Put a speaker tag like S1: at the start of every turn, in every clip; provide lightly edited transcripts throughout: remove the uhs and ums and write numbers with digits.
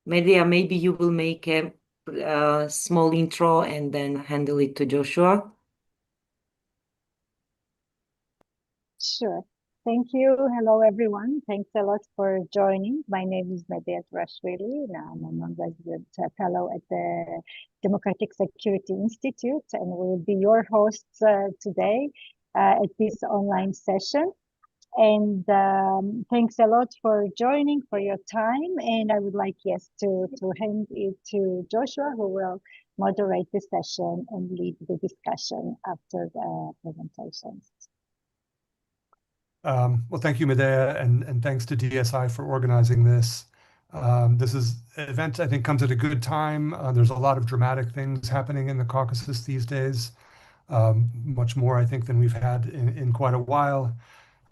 S1: Medea, maybe you will make a small intro and then handle it to Joshua.
S2: Sure. Thank you. Hello, everyone. Thanks a lot for joining. My name is Medea Turashvili, and I'm a non-resident fellow at the Democratic Security Institute, and will be your hosts today at this online session. And thanks a lot for joining, for your time. And I would like, yes, to hand it to Joshua, who will moderate the session and lead the discussion after the presentations.
S3: Well, thank you, Medea, and thanks to DSI for organizing this. This is an event I think comes at a good time. There's a lot of dramatic things happening in the Caucasus these days, much more I think than we've had in quite a while.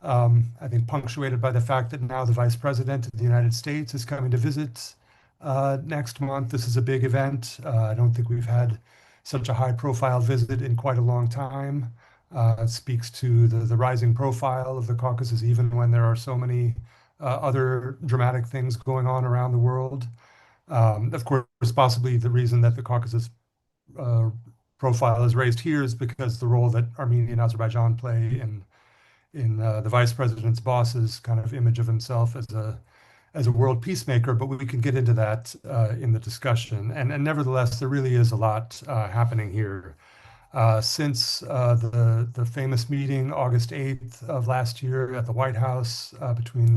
S3: I think punctuated by the fact that now the Vice President of the United States is coming to visit next month. This is a big event. I don't think we've had such a high-profile visit in quite a long time. It speaks to the rising profile of the Caucasus, even when there are so many other dramatic things going on around the world. Of course, possibly the reason that the Caucasus profile is raised here is because the role that Armenia and Azerbaijan play in the vice president's boss's kind of image of himself as a world peacemaker. But we can get into that in the discussion. And nevertheless, there really is a lot happening here. Since the famous meeting August 8th of last year at the White House between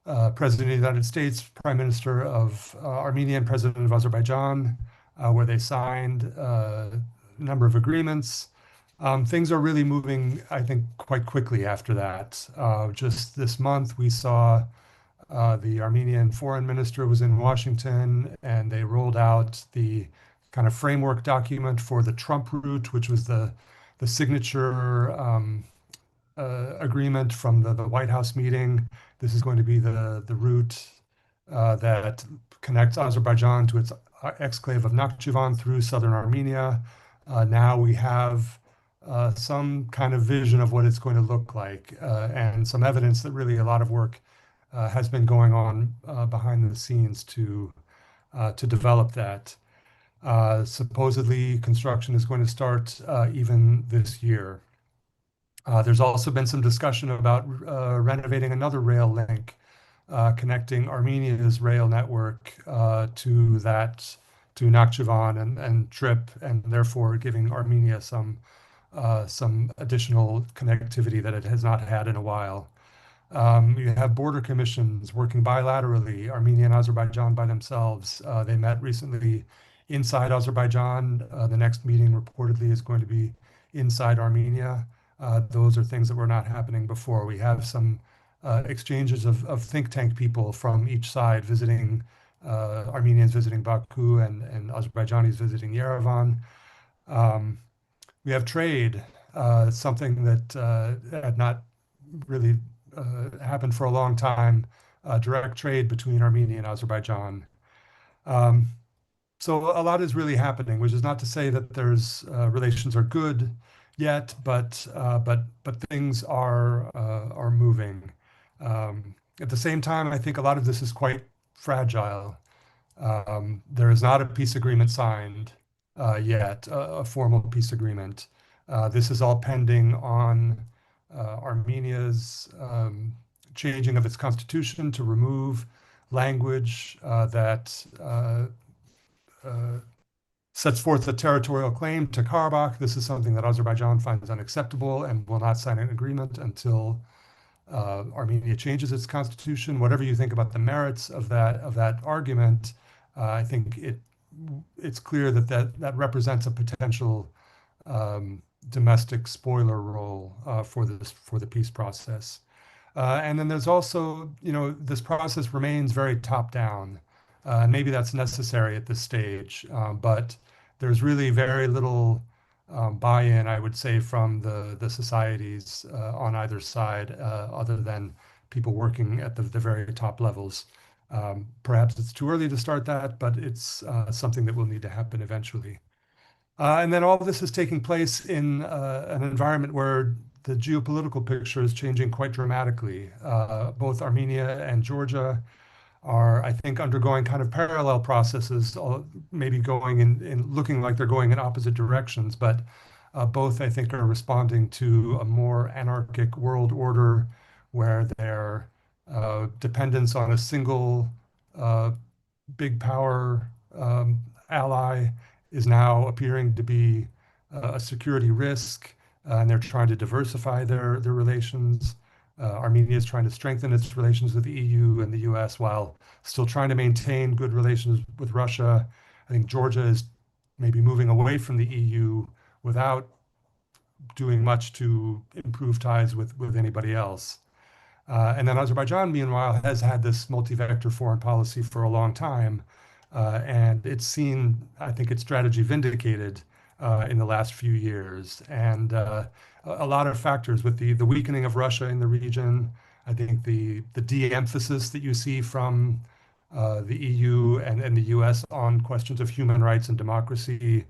S3: the President of the United States, Prime Minister of Armenia, and President of Azerbaijan, where they signed a number of agreements. Things are really moving, I think, quite quickly after that. Just this month, we saw the Armenian foreign minister was in Washington, and they rolled out the kind of framework document for the Trump route, which was the signature agreement from the White House meeting. This is going to be the route that connects Azerbaijan to its exclave of Nakhchivan through southern Armenia. Now we have some kind of vision of what it's going to look like, and some evidence that really a lot of work has been going on behind the scenes to develop that. Supposedly, construction is going to start even this year. There's also been some discussion about renovating another rail link connecting Armenia's rail network to Nakhchivan and Trip, and therefore giving Armenia some additional connectivity that it has not had in a while. You have border commissions working bilaterally, Armenia and Azerbaijan by themselves. They met recently inside Azerbaijan. The next meeting reportedly is going to be inside Armenia. Those are things that were not happening before. We have some exchanges of think tank people from each side visiting, Armenians visiting Baku and Azerbaijanis visiting Yerevan. We have trade, something that had not really happened for a long time, direct trade between Armenia and Azerbaijan. So a lot is really happening, which is not to say that there's relations are good yet, but things are moving. At the same time, I think a lot of this is quite fragile. There is not a peace agreement signed yet, a formal peace agreement. This is all pending on Armenia's changing of its constitution to remove language that sets forth a territorial claim to Karabakh. This is something that Azerbaijan finds unacceptable and will not sign an agreement until Armenia changes its constitution. Whatever you think about the merits of that argument, I think it's clear that represents a potential domestic spoiler role for the peace process. And then there's also, this process remains very top down. Maybe that's necessary at this stage, but there's really very little buy-in, I would say, from the societies on either side, other than people working at the very top levels. Perhaps it's too early to start that, but it's something that will need to happen eventually. And then all of this is taking place in an environment where the geopolitical picture is changing quite dramatically. Both Armenia and Georgia are, I think, undergoing kind of parallel processes, maybe going in looking like they're going in opposite directions, but both, I think, are responding to a more anarchic world order where their dependence on a single uh, big power ally is now appearing to be a security risk, and they're trying to diversify their relations. Armenia is trying to strengthen its relations with the EU and the US while still trying to maintain good relations with Russia. I think Georgia is maybe moving away from the EU without doing much to improve ties with anybody else. And then Azerbaijan, meanwhile, has had this multi-vector foreign policy for a long time, and it's seen, I think, its strategy vindicated in the last few years. And a lot of factors with the weakening of Russia in the region, I think the de-emphasis that you see from the EU and the US on questions of human rights and democracy,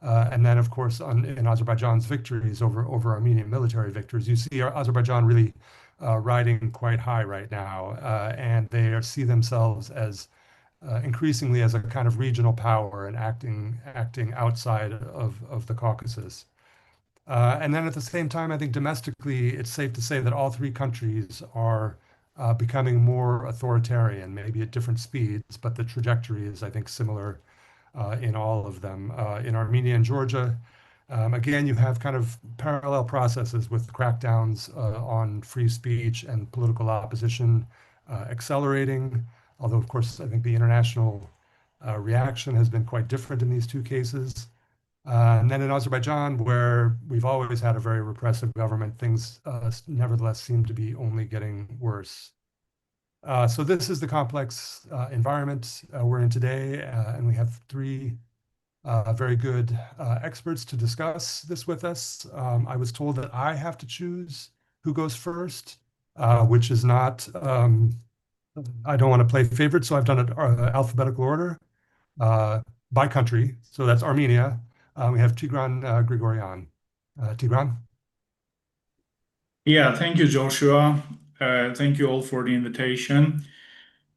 S3: and then, of course, in Azerbaijan's victories over Armenian military victories, you see Azerbaijan really riding quite high right now, and they see themselves as increasingly as a kind of regional power and acting outside of the Caucasus. And then at the same time, I think domestically, it's safe to say that all three countries are becoming more authoritarian, maybe at different speeds, but the trajectory is, I think, similar in all of them. In Armenia and Georgia, again, you have kind of parallel processes with crackdowns on free speech and political opposition accelerating, although, of course, I think the international reaction has been quite different in these two cases. And then in Azerbaijan, where we've always had a very repressive government, things nevertheless seem to be only getting worse. So this is the complex environment we're in today, and we have three very good experts to discuss this with us. I was told that I have to choose who goes first, which is not, I don't want to play favorite, so I've done it alphabetical order by country. So that's Armenia. We have Tigran Grigoryan. Tigran?
S4: Yeah, thank you, Joshua. Thank you all for the invitation.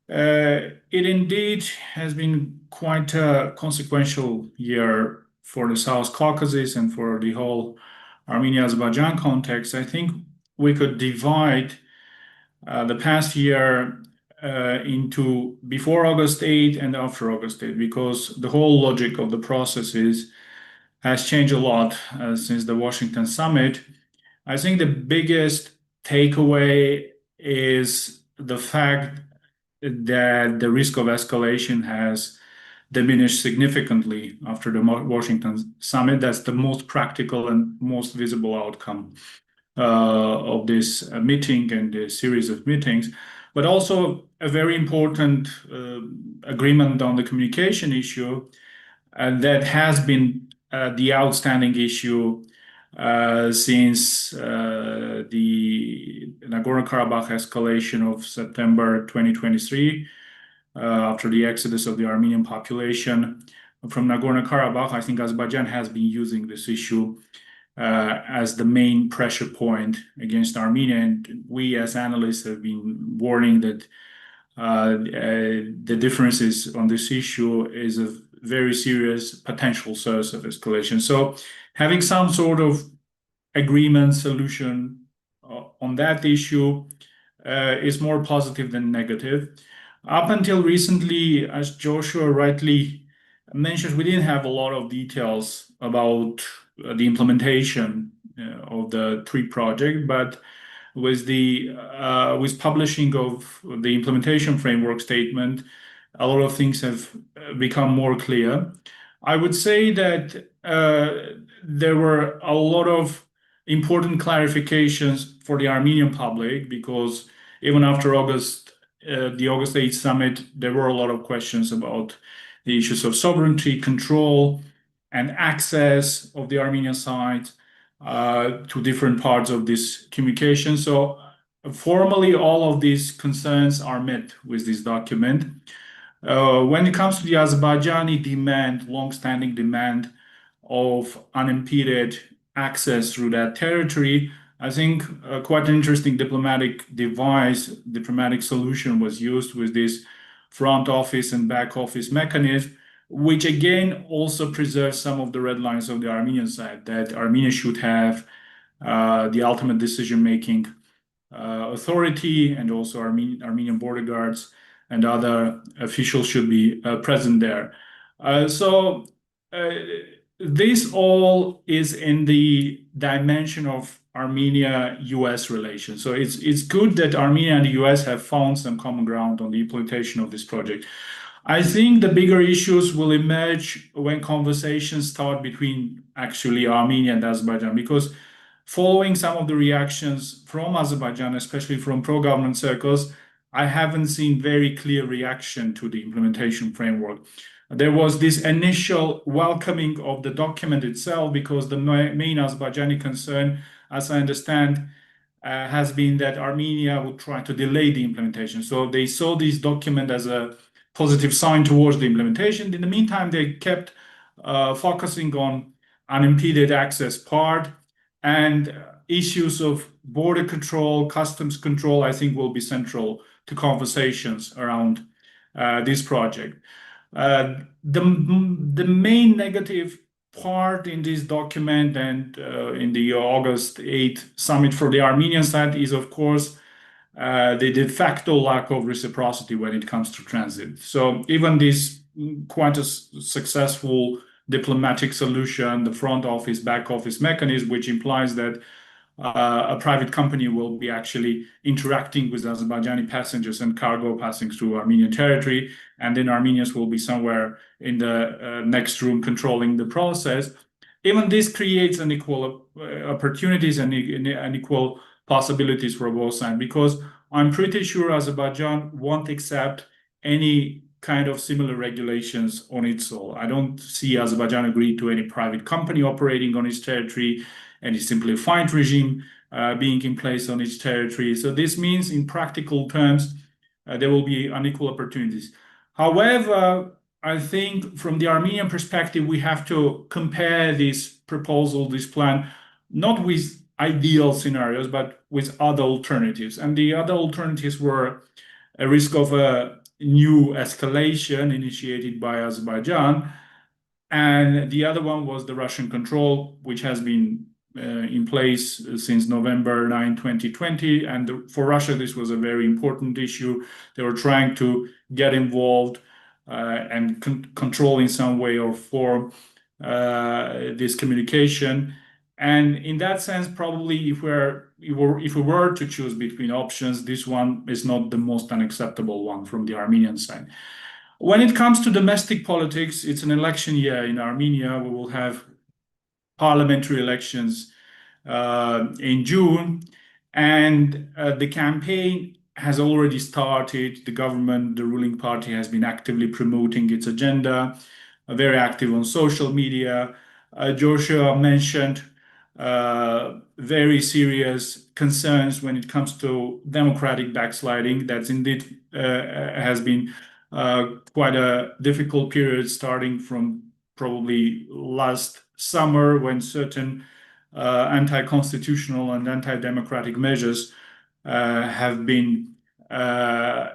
S4: It indeed has been quite a consequential year for the South Caucasus and for the whole Armenia-Azerbaijan context. I think we could divide the past year into before August 8 and after August 8, because the whole logic of the processes has changed a lot since the Washington summit. I think the biggest takeaway is the fact that the risk of escalation has diminished significantly after the Washington summit. That's the most practical and most visible outcome of this meeting and the series of meetings, but also a very important agreement on the communication issue, and that has been the outstanding issue since the Nagorno-Karabakh escalation of September 2023, after the exodus of the Armenian population from Nagorno-Karabakh. I think Azerbaijan has been using this issue as the main pressure point against Armenia. And we as analysts have been warning that the differences on this issue is a very serious potential source of escalation. So having some sort of agreement solution on that issue is more positive than negative. Up until recently, as Joshua rightly mentioned, we didn't have a lot of details about the implementation of the three project, but with publishing of the implementation framework statement, a lot of things have become more clear. I would say that there were a lot of important clarifications for the Armenian public, because even after the August 8th summit, there were a lot of questions about the issues of sovereignty, control, and access of the Armenian side to different parts of this communication. So formally, all of these concerns are met with this document. When it comes to the Azerbaijani demand, long-standing demand of unimpeded access through that territory, I think quite an interesting diplomatic device, diplomatic solution was used with this front office and back office mechanism, which again also preserves some of the red lines of the Armenian side, that Armenia should have the ultimate decision-making authority, and also Armenian border guards and other officials should be present there. So this all is in the dimension of Armenia-US relations. So it's good that Armenia and the US have found some common ground on the implementation of this project. I think the bigger issues will emerge when conversations start between actually Armenia and Azerbaijan, because following some of the reactions from Azerbaijan, especially from pro-government circles, I haven't seen very clear reaction to the implementation framework. There was this initial welcoming of the document itself, because the main Azerbaijani concern, as I understand, has been that Armenia would try to delay the implementation. So they saw this document as a positive sign towards the implementation. In the meantime, they kept focusing on unimpeded access part, and issues of border control, customs control, I think will be central to conversations around this project. The main negative part in this document and in the August 8th summit for the Armenian side is, of course, the de facto lack of reciprocity when it comes to transit. So even this quite a successful diplomatic solution, the front office, back office mechanism, which implies that a private company will be actually interacting with Azerbaijani passengers and cargo passing through Armenian territory, and then Armenians will be somewhere in the next room controlling the process. Even this creates unequal opportunities and unequal possibilities for both sides, because I'm pretty sure Azerbaijan won't accept any kind of similar regulations on its soil. I don't see Azerbaijan agree to any private company operating on its territory, any simplified regime being in place on its territory. So this means, in practical terms, there will be unequal opportunities. However, I think from the Armenian perspective, we have to compare this proposal, this plan, not with ideal scenarios, but with other alternatives. And the other alternatives were a risk of a new escalation initiated by Azerbaijan. And the other one was the Russian control, which has been in place since November 9, 2020. And for Russia, this was a very important issue. They were trying to get involved and control in some way or form this communication. And in that sense, probably if we were to choose between options, this one is not the most unacceptable one from the Armenian side. When it comes to domestic politics, it's an election year in Armenia. We will have parliamentary elections in June, and the campaign has already started. The government, the ruling party, has been actively promoting its agenda, very active on social media. Joshua mentioned very serious concerns when it comes to democratic backsliding. That's indeed has been quite a difficult period, starting from probably last summer, when certain anti-constitutional and anti-democratic measures have been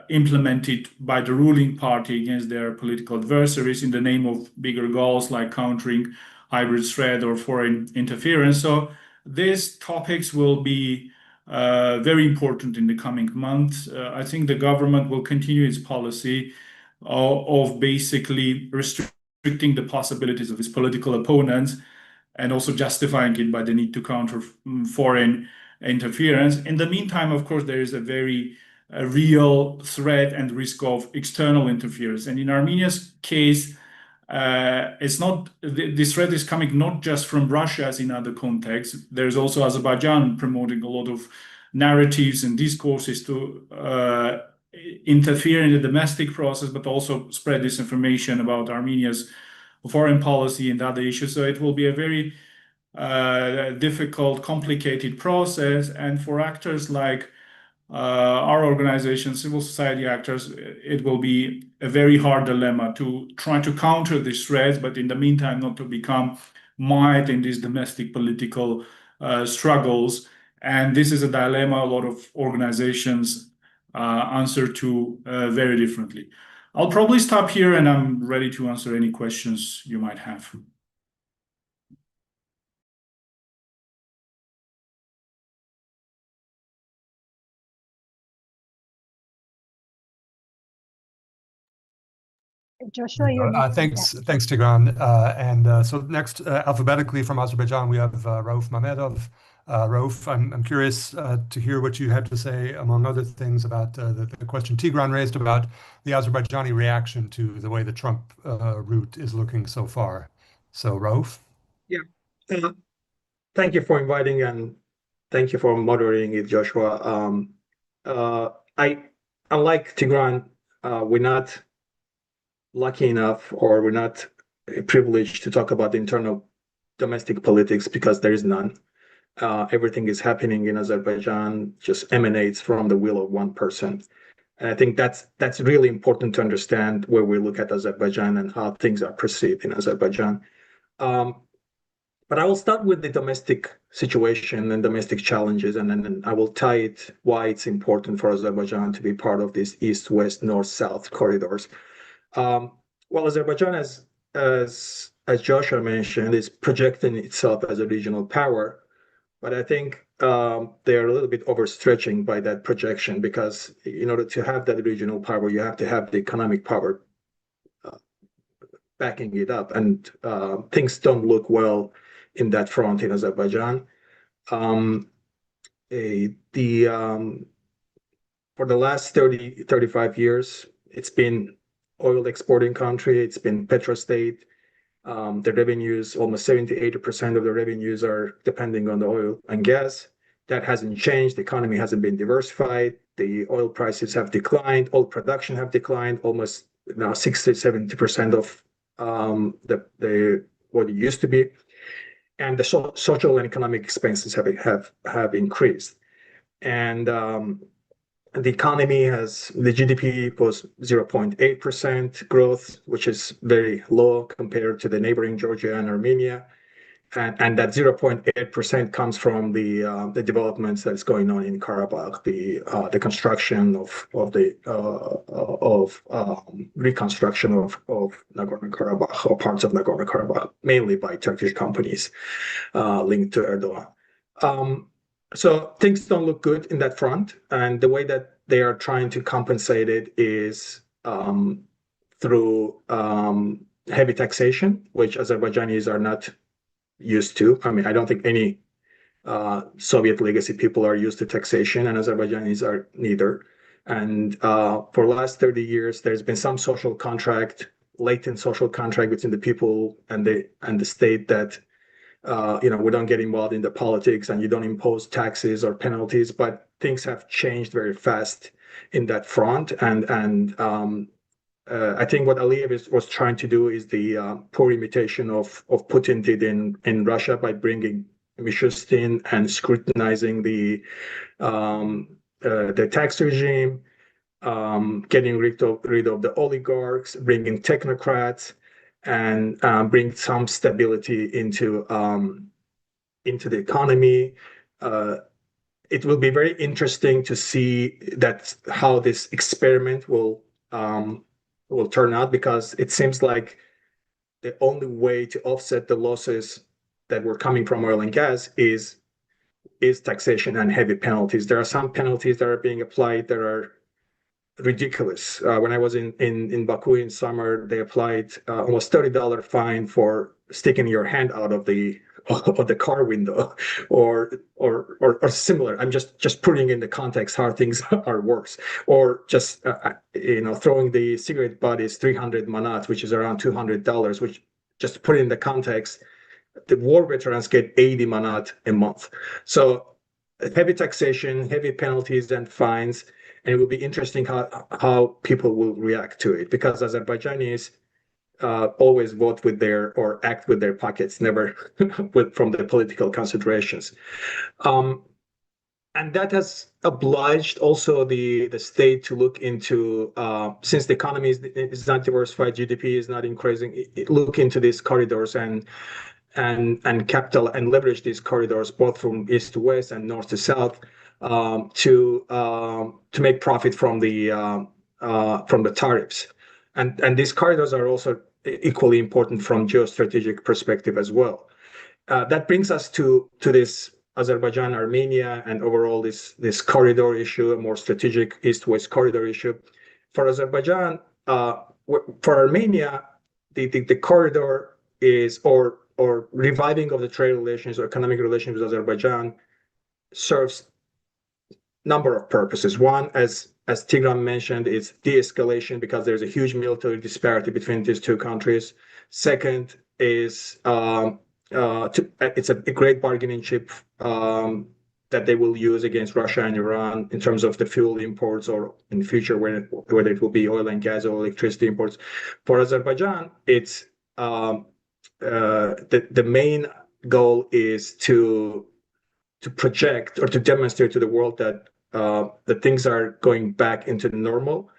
S4: implemented by the ruling party against their political adversaries in the name of bigger goals like countering hybrid threat or foreign interference. So these topics will be very important in the coming months. I think the government will continue its policy of basically restricting the possibilities of its political opponents, and also justifying it by the need to counter foreign interference. In the meantime, of course, there is a very real threat and risk of external interference. And in Armenia's case, it's not, this threat is coming not just from Russia as in other contexts. There's also Azerbaijan promoting a lot of narratives and discourses to interfere in the domestic process, but also spread disinformation about Armenia's foreign policy and other issues. So it will be a very difficult, complicated process. And for actors like our organization, civil society actors, it will be a very hard dilemma to try to counter these threats, but in the meantime, not to become mired in these domestic political struggles. And this is a dilemma a lot of organizations answer to very differently. I'll probably stop here and I'm ready to answer any questions you might have.
S2: Joshua, you're next.
S3: Thanks, Tigran. So next, alphabetically from Azerbaijan, we have Rauf Mamedov. Rauf, I'm curious to hear what you had to say, among other things, about the question Tigran raised about the Azerbaijani reaction to the way the Trump route is looking so far. So, Rauf?
S5: Yeah. Thank you for inviting and thank you for moderating it, Joshua. Unlike Tigran, we're not lucky enough, or we're not privileged to talk about the internal domestic politics, because there is none. Everything is happening in Azerbaijan just emanates from the will of one person. And I think that's really important to understand where we look at Azerbaijan and how things are perceived in Azerbaijan. But I will start with the domestic situation and domestic challenges, and then I will tie it why it's important for Azerbaijan to be part of these east-west, north-south corridors. Well, Azerbaijan, as Joshua mentioned, is projecting itself as a regional power, but I think they are a little bit overstretching by that projection, because in order to have that regional power, you have to have the economic power backing it up, and things don't look well in that front in Azerbaijan. For the last 35 years, it's been oil exporting country. It's been petrostate. The revenues, almost 70-80% of the revenues are depending on the oil and gas. That hasn't changed. The economy hasn't been diversified. The oil prices have declined. Oil production have declined almost now 60-70% of what it used to be. And the social and economic expenses have increased. And the economy the GDP was 0.8% growth, which is very low compared to the neighboring Georgia and Armenia. And that 0.8% comes from the developments that's going on in Karabakh, the construction of reconstruction of Nagorno-Karabakh, or parts of Nagorno-Karabakh, mainly by Turkish companies linked to Erdogan. So things don't look good in that front, and the way that they are trying to compensate it is through heavy taxation, which Azerbaijanis are not used to. I mean, I don't think any Soviet legacy people are used to taxation, and Azerbaijanis are neither. And for the last 30 years, there's been some social contract, latent social contract between the people and the state that we don't get involved in the politics and you don't impose taxes or penalties. But things have changed very fast in that front, and I think what Aliyev was trying to do is the poor imitation of Putin did in Russia, by bringing Mishustin and scrutinizing the tax regime, getting rid of the oligarchs, bringing technocrats, and bring some stability into the economy. It will be very interesting to see how this experiment will turn out, because it seems like the only way to offset the losses that were coming from oil and gas is taxation and heavy penalties. There are some penalties that are being applied that are ridiculous. When I was in Baku in summer, they applied almost $30 fine for sticking your hand out of the car window, or similar. I'm just putting in the context how things are worse, or just throwing the cigarette butt is 300 manat, which is around $200, which, just to put it in the context, the war veterans get 80 manat a month. So heavy taxation, heavy penalties and fines, and it will be interesting how people will react to it, because Azerbaijanis always vote with or act with their pockets, never from the political considerations. And that has obliged also the state to look into, since the economy is not diversified, GDP is not increasing, look into these corridors and capital and leverage these corridors both from east to west and north to south, to make profit from the tariffs. And these corridors are also equally important from geostrategic perspective as well. That brings us to this Azerbaijan, Armenia, and overall this corridor issue, a more strategic east-west corridor issue. For Azerbaijan, for Armenia, the corridor is or reviving of the trade relations or economic relations with Azerbaijan serves number of purposes. One, as Tigran mentioned, is de-escalation because there's a huge military disparity between these two countries. Second is it's a great bargaining chip that they will use against Russia and Iran in terms of the fuel imports, or in the future whether it will be oil and gas or electricity imports. For Azerbaijan, it's the main goal is to project or to demonstrate to the world that things are going back into normal.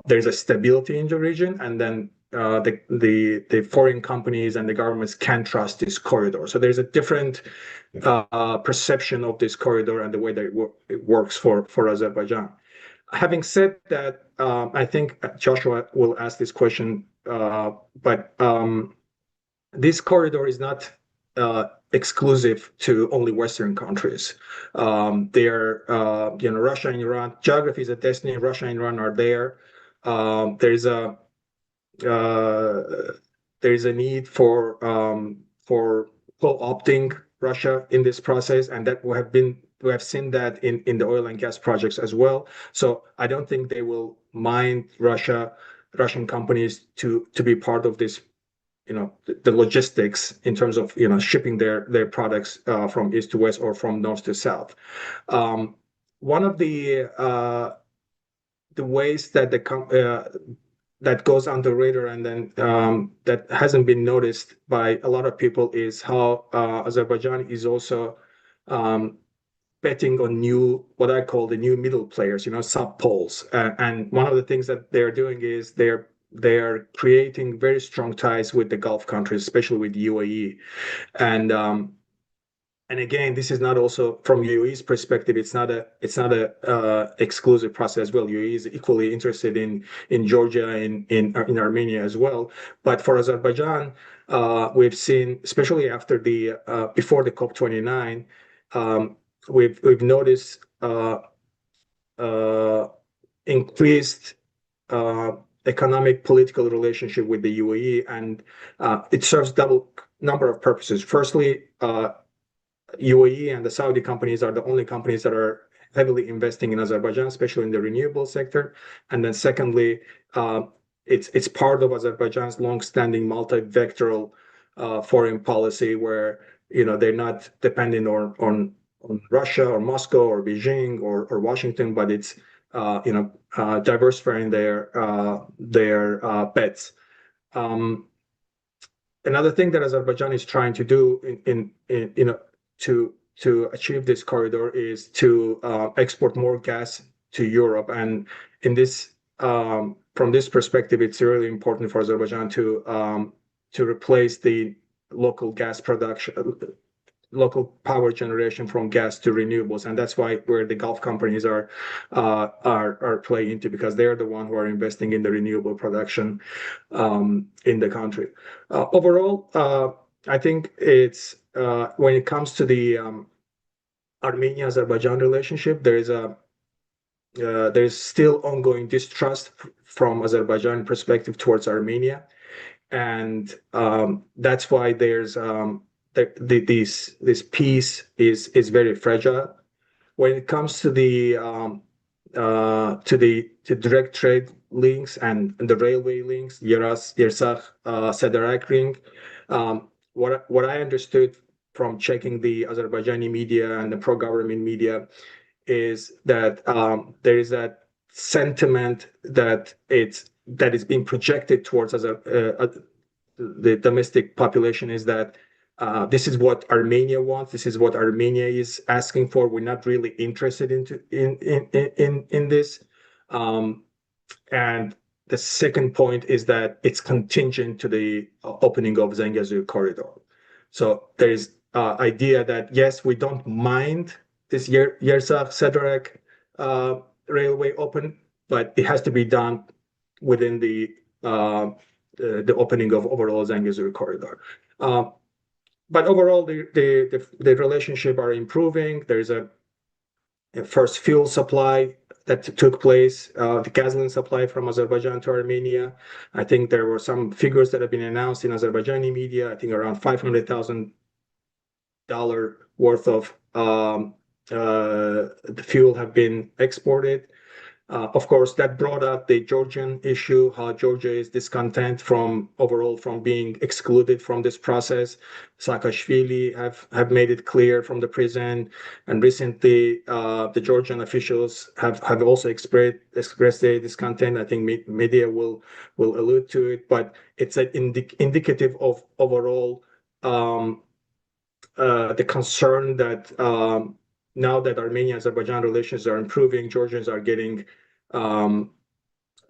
S5: There's a stability in the region, and then the foreign companies and the governments can trust this corridor. So there's a different perception of this corridor and the way that it works for Azerbaijan. Having said that, I think Joshua will ask this question, but this corridor is not exclusive to only Western countries. Russia and Iran, geography is a destiny. Russia and Iran are there. There's a need for co-opting Russia in this process, and that we have seen that in the oil and gas projects as well. So I don't think they will mind Russian companies to be part of this, the logistics in terms of shipping their products from east to west or from north to south. One of the ways that that goes under the radar and then that hasn't been noticed by a lot of people is how Azerbaijan is also betting on what I call the new middle players, sub-poles. And one of the things that they're doing is they're creating very strong ties with the Gulf countries, especially with UAE. And again, this is not also from UAE's perspective. It's not a exclusive process as well. UAE is equally interested in Georgia and in Armenia as well. But for Azerbaijan, we've seen, especially after before the COP29, we've noticed increased economic political relationship with the UAE, and it serves double number of purposes. Firstly, UAE and the Saudi companies are the only companies that are heavily investing in Azerbaijan, especially in the renewable sector. And then secondly, it's part of Azerbaijan's long-standing multi-vectoral foreign policy, where they're not dependent on Russia or Moscow or Beijing or Washington, but it's diversifying their bets. Another thing that Azerbaijan is trying to do to achieve this corridor is to export more gas to Europe, and from this perspective, it's really important for Azerbaijan to replace the local gas production, local power generation from gas to renewables, and that's where the Gulf companies are playing into, because they're the one who are investing in the renewable production in the country. Overall, I think it's when it comes to the Armenia-Azerbaijan relationship, there's still ongoing distrust from Azerbaijan perspective towards Armenia, and that's why there's this peace is very fragile. When it comes to the direct trade links and the railway links, Yersakh Sederak ring, what I understood from checking the Azerbaijani media and the pro-government media is that there is that sentiment that is being projected towards the domestic population, is that this is what Armenia wants. This is what Armenia is asking for. We're not really interested in this. And the second point is that it's contingent to the opening of Zengezur corridor. So there is idea that yes, we don't mind this Yersakh Sederak railway open, but it has to be done within the opening of overall Zangezur corridor. But overall, the relationship are improving. There's a first fuel supply that took place, the gasoline supply from Azerbaijan to Armenia. I think there were some figures that have been announced in Azerbaijani media. I think around $500,000 worth of the fuel have been exported. Of course, that brought up the Georgian issue, how Georgia is discontent from being excluded from this process. Saakashvili have made it clear from the prison, and recently the Georgian officials have also expressed their discontent. I think media will allude to it, but it's an indicative of overall the concern that now that Armenia-Azerbaijan relations are improving, Georgians are getting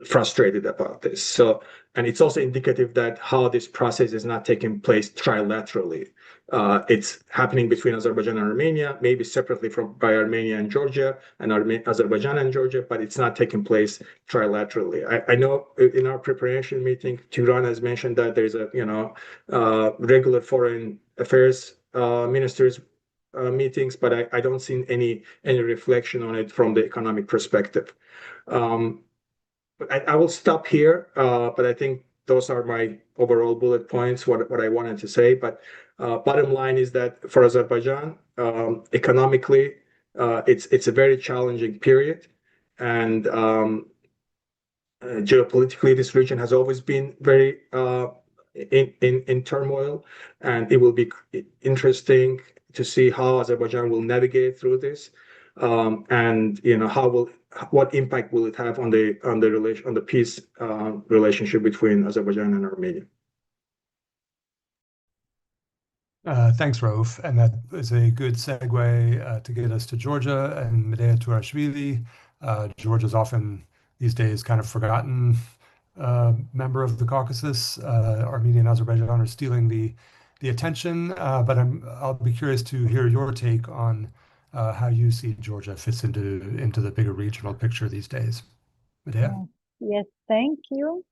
S5: frustrated about this. So, and it's also indicative that how this process is not taking place trilaterally. It's happening between Azerbaijan and Armenia, maybe separately by Armenia and Georgia, and Azerbaijan and Georgia, but it's not taking place trilaterally. I know in our preparation meeting, Tigran has mentioned that there's a regular foreign affairs ministers meetings, but I don't see any reflection on it from the economic perspective. But I will stop here, but I think those are my overall bullet points, what I wanted to say. But bottom line is that for Azerbaijan, economically, it's a very challenging period. And geopolitically, this region has always been very in turmoil, and it will be interesting to see how Azerbaijan will navigate through this, and what impact will it have on the peace relationship between Azerbaijan and Armenia.
S3: Thanks, Rauf. And that is a good segue to get us to Georgia and Medea Turashvili. Georgia's often these days kind of forgotten member of the Caucasus. Armenia and Azerbaijan are stealing the attention, but I'll be curious to hear your take on how you see Georgia fits into the bigger regional picture these days. Medea?
S2: Yes, thank you.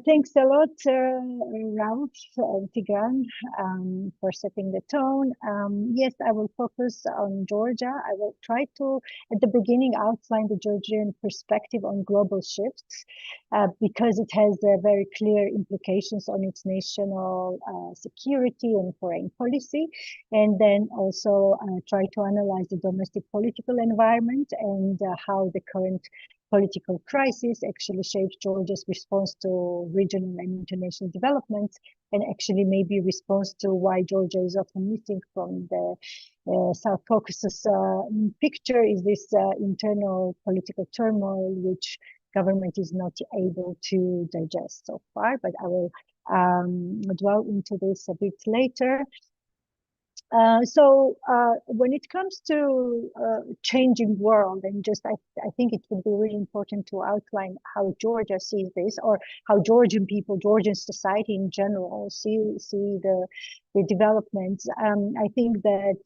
S2: Thanks a lot, Rauf and Tigran, for setting the tone. Yes, I will focus on Georgia. I will try to, at the beginning, outline the Georgian perspective on global shifts, because it has very clear implications on its national security and foreign policy, and then also try to analyze the domestic political environment and how the current political crisis actually shapes Georgia's response to regional and international developments, and actually maybe response to why Georgia is often missing from the South Caucasus picture is this internal political turmoil, which government is not able to digest so far, but I will dwell into this a bit later. So when it comes to changing world, and just I think it would be really important to outline how Georgia sees this, or how Georgian people, Georgian society in general see the developments. I think that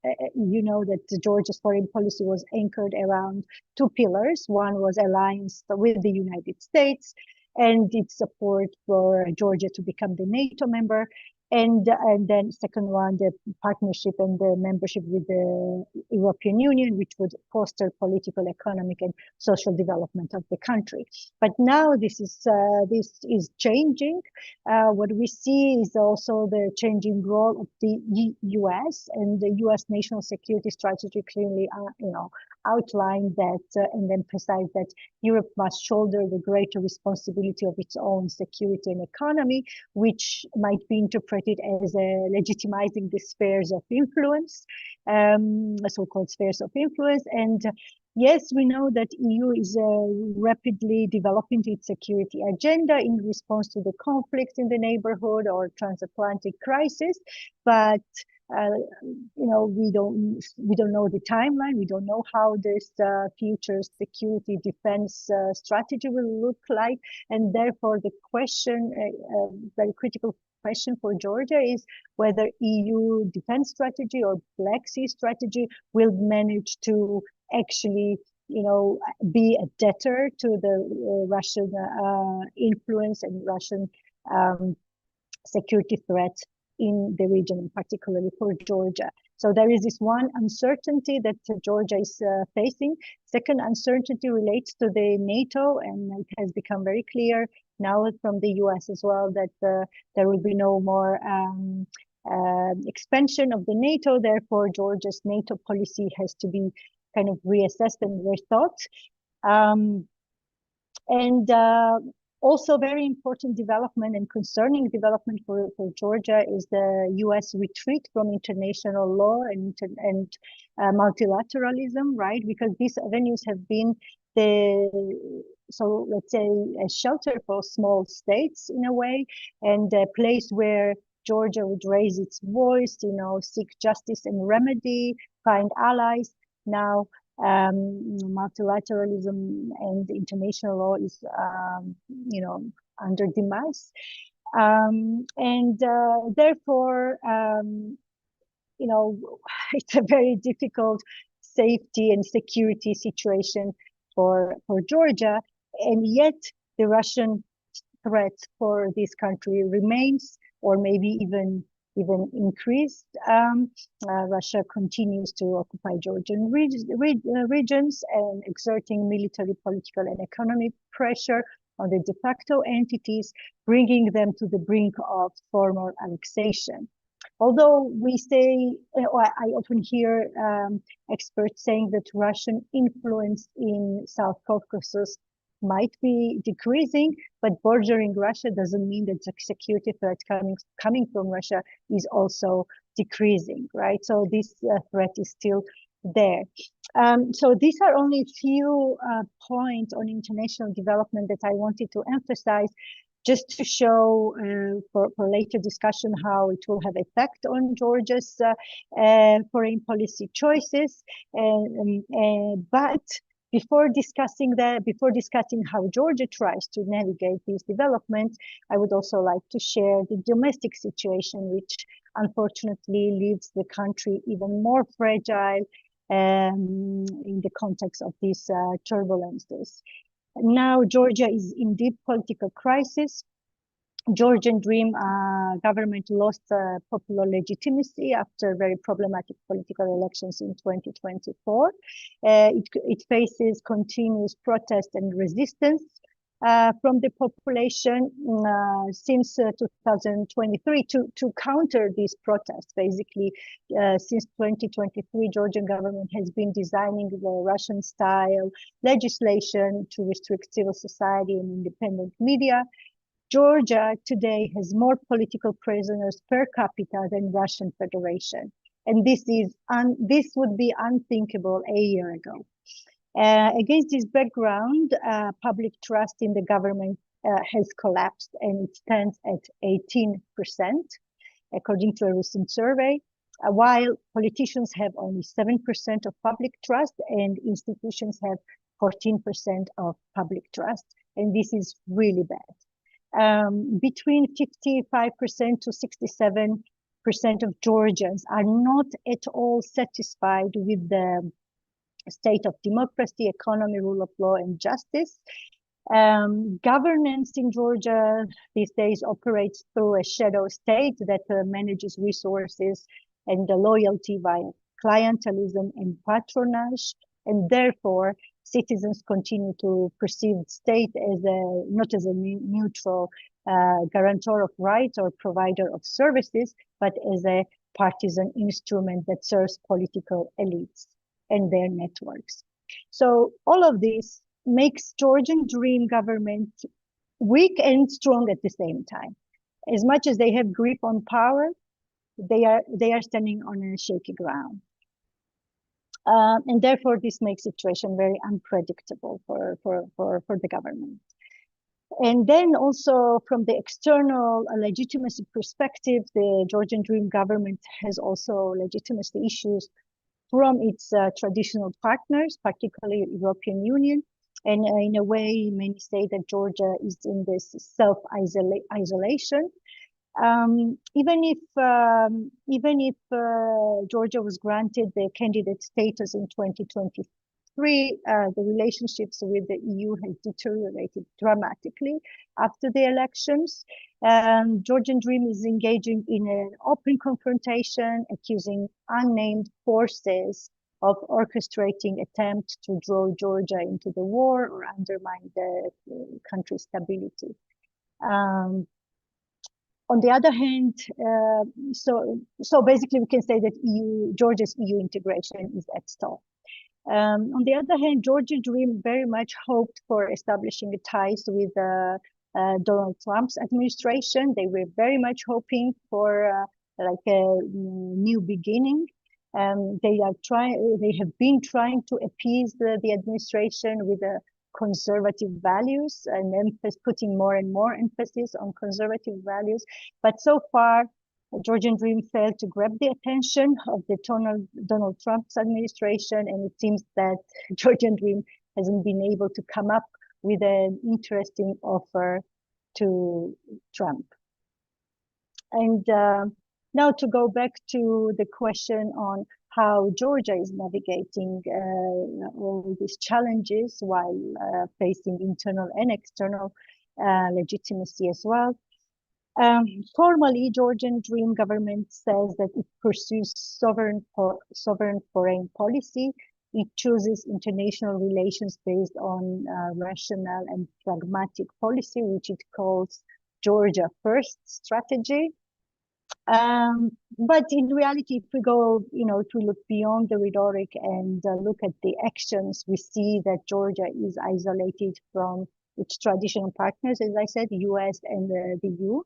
S2: that Georgia's foreign policy was anchored around two pillars. One was alliance with the United States and its support for Georgia to become the NATO member. And then second one, the partnership and the membership with the European Union, which would foster political, economic, and social development of the country. But now this is changing. What we see is also the changing role of the U.S. and the U.S. national security strategy clearly, outlined that and emphasized that Europe must shoulder the greater responsibility of its own security and economy, which might be interpreted as legitimizing the spheres of influence, so-called spheres of influence. And yes, we know that EU is rapidly developing its security agenda in response to the conflicts in the neighborhood or transatlantic crisis, but we don't know the timeline. We don't know how this future security defense strategy will look like, and therefore the question, very critical question for Georgia, is whether EU defense strategy or Black Sea strategy will manage to actually be a debtor to the Russian influence and Russian security threat in the region, and particularly for Georgia. So there is this one uncertainty that Georgia is facing. Second uncertainty relates to the NATO, and it has become very clear now from the US as well that there will be no more expansion of the NATO. Therefore, Georgia's NATO policy has to be kind of reassessed and rethought. Also very important development and concerning development for Georgia is the US retreat from international law and multilateralism, right? Because these avenues have been so let's say a shelter for small states in a way, and a place where Georgia would raise its voice, seek justice and remedy, find allies. Now, multilateralism and international law is, under demise. Therefore, it's a very difficult safety and security situation for Georgia. And yet the Russian threat for this country remains, or maybe even increased. Russia continues to occupy Georgian regions and exerting military, political, and economic pressure on the de facto entities, bringing them to the brink of formal annexation. Although we say, or I often hear experts saying that Russian influence in South Caucasus might be decreasing, but bordering Russia doesn't mean that the security threat coming from Russia is also decreasing, right? So this threat is still there. So these are only a few points on international development that I wanted to emphasize, just to show for later discussion how it will have effect on Georgia's foreign policy choices. But before discussing how Georgia tries to navigate these developments, I would also like to share the domestic situation, which unfortunately leaves the country even more fragile in the context of these turbulences. Now, Georgia is in deep political crisis. Georgian Dream government lost popular legitimacy after very problematic political elections in 2024. It faces continuous protest and resistance from the population since 2023 to counter these protests. Basically, since 2023, Georgian government has been designing the Russian-style legislation to restrict civil society and independent media. Georgia today has more political prisoners per capita than Russian Federation, and this would be unthinkable a year ago. Against this background, public trust in the government has collapsed, and it stands at 18%, according to a recent survey, while politicians have only 7% of public trust and institutions have 14% of public trust, and this is really bad. Between 55% to 67% of Georgians are not at all satisfied with the state of democracy, economy, rule of law, and justice. Governance in Georgia these days operates through a shadow state that manages resources and the loyalty via clientelism and patronage, and therefore citizens continue to perceive the state as not as a neutral guarantor of rights or provider of services, but as a partisan instrument that serves political elites and their networks. So all of this makes Georgian Dream government weak and strong at the same time. As much as they have grip on power, they are standing on a shaky ground. And therefore, this makes situation very unpredictable for the government. And then also from the external legitimacy perspective, the Georgian Dream government has also legitimacy issues from its traditional partners, particularly European Union. And in a way, many say that Georgia is in this self-isolation. Even if Georgia was granted the candidate status in 2023, 2023, the relationships with the EU has deteriorated dramatically after the elections. Georgian Dream is engaging in an open confrontation, accusing unnamed forces of orchestrating attempts to draw Georgia into the war or undermine the country's stability. On the other hand, so basically we can say that Georgia's EU integration is at stall. On the other hand, Georgian Dream very much hoped for establishing ties with Donald Trump's administration. They were very much hoping for like a new beginning. They have been trying to appease the administration with conservative values and putting more and more emphasis on conservative values. But so far, Georgian Dream failed to grab the attention of the Donald Trump's administration, and it seems that Georgian Dream hasn't been able to come up with an interesting offer to Trump. And now to go back to the question on how Georgia is navigating all these challenges while facing internal and external legitimacy as well. Formally, Georgian Dream government says that it pursues sovereign foreign policy. It chooses international relations based on rational and pragmatic policy, which it calls Georgia First strategy. But in reality, if we go, if we look beyond the rhetoric and look at the actions, we see that Georgia is isolated from its traditional partners, as I said, US and the EU.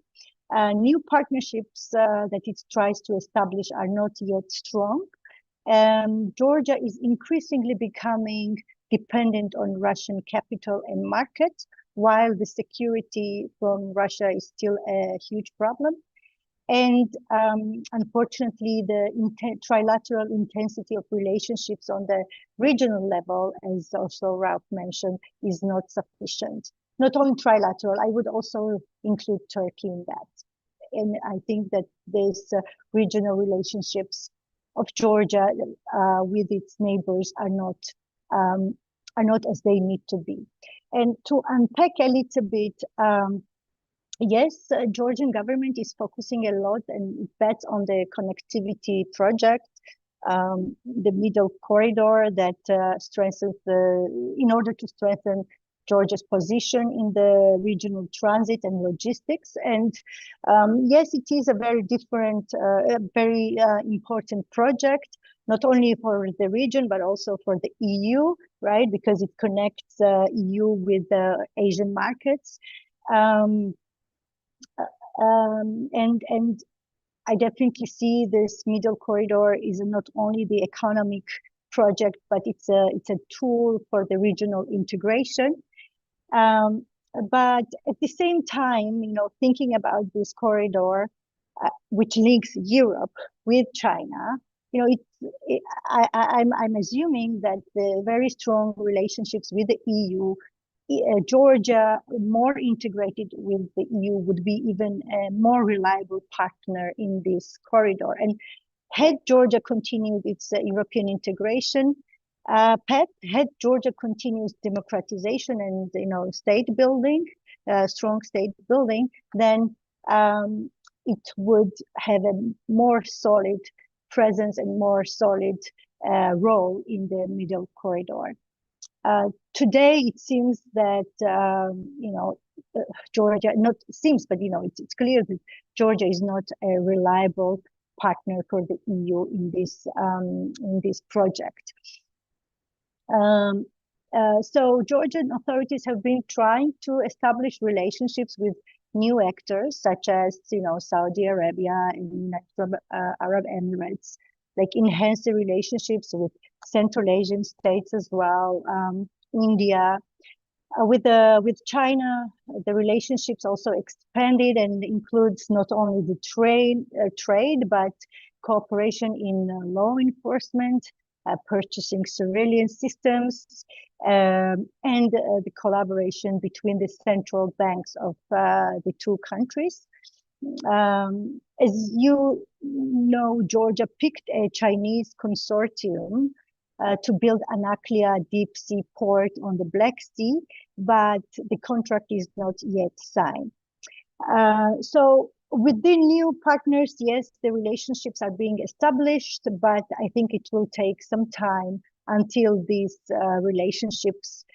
S2: New partnerships that it tries to establish are not yet strong. Georgia is increasingly becoming dependent on Russian capital and market, while the security from Russia is still a huge problem. And unfortunately, the trilateral intensity of relationships on the regional level, as also Ralph mentioned, is not sufficient. Not only trilateral, I would also include Turkey in that. And I think that these regional relationships of Georgia with its neighbors are not as they need to be. And to unpack a little bit, yes, Georgian government is focusing a lot and bets on the connectivity project, the middle corridor that strengthens in order to strengthen Georgia's position in the regional transit and logistics. And yes, it is a very different, very important project, not only for the region, but also for the EU, right? Because it connects EU with the Asian markets. And I definitely see this middle corridor is not only the economic project, but it's a tool for the regional integration. But at the same time, thinking about this corridor, which links Europe with China, I'm assuming that the very strong relationships with the EU, Georgia, more integrated with the EU, would be even a more reliable partner in this corridor. And had Georgia continued its European integration path, had Georgia continues democratization and state building, strong state building, then it would have a more solid presence and more solid role in the middle corridor. Today, it seems that, Georgia, not seems, but, it's clear that Georgia is not a reliable partner for the EU in this project. So Georgian authorities have been trying to establish relationships with new actors, such as, Saudi Arabia and United Arab Emirates, like enhance the relationships with Central Asian states as well, India. With China, the relationships also expanded and includes not only the trade, but cooperation in law enforcement, purchasing surveillance systems, and the collaboration between the central banks of the two countries. As you know, Georgia picked a Chinese consortium to build Anaklia deep sea port on the Black Sea, but the contract is not yet signed. So with the new partners, yes, the relationships are being established, but I think it will take some time until these relationships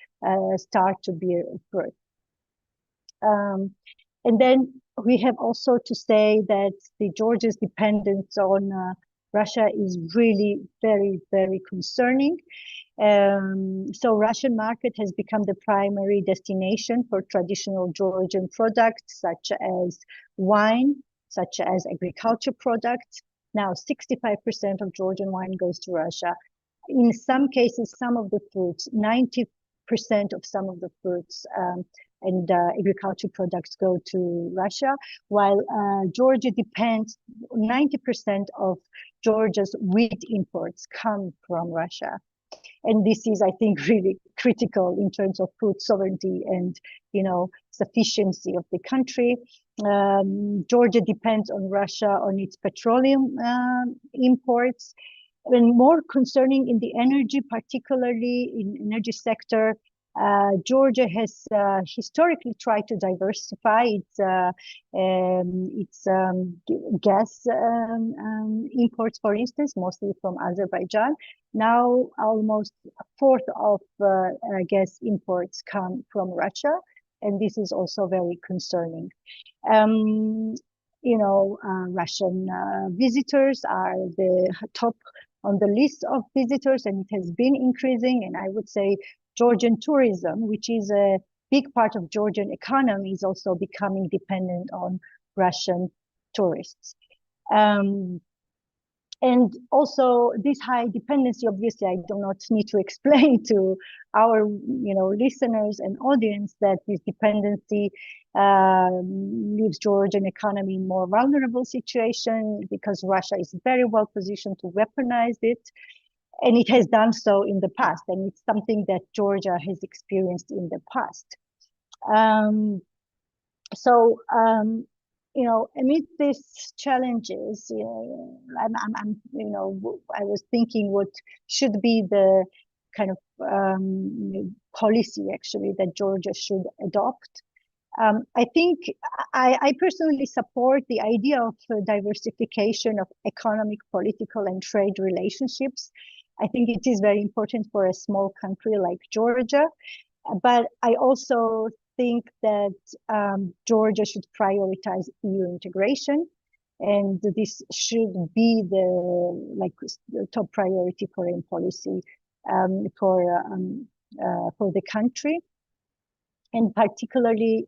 S2: start to bear fruit. And then we have also to say that Georgia's dependence on Russia is really very, very concerning. So Russian market has become the primary destination for traditional Georgian products such as wine, such as agriculture products. Now 65% of Georgian wine goes to Russia. In some cases, some of the fruits, 90% of some of the fruits and agriculture products go to Russia, while Georgia depends, 90% of Georgia's wheat imports come from Russia. And this is, I think, really critical in terms of food sovereignty and, sufficiency of the country. Georgia depends on Russia on its petroleum imports. And more concerning in the energy, particularly in energy sector, Georgia has historically tried to diversify its gas imports, for instance, mostly from Azerbaijan. Now, almost a fourth of gas imports come from Russia, and this is also very concerning. Russian visitors are the top on the list of visitors, and it has been increasing. And I would say Georgian tourism, which is a big part of Georgian economy, is also becoming dependent on Russian tourists. And also this high dependency, obviously, I do not need to explain to our listeners and audience that this dependency leaves Georgian economy in more vulnerable situation because Russia is very well positioned to weaponize it. And it has done so in the past, and it's something that Georgia has experienced in the past. Amid these challenges, I was thinking what should be the kind of policy actually that Georgia should adopt. I think I personally support the idea of diversification of economic, political, and trade relationships. I think it is very important for a small country like Georgia, but I also think that Georgia should prioritize EU integration, and this should be the top priority foreign policy for the country. And particularly,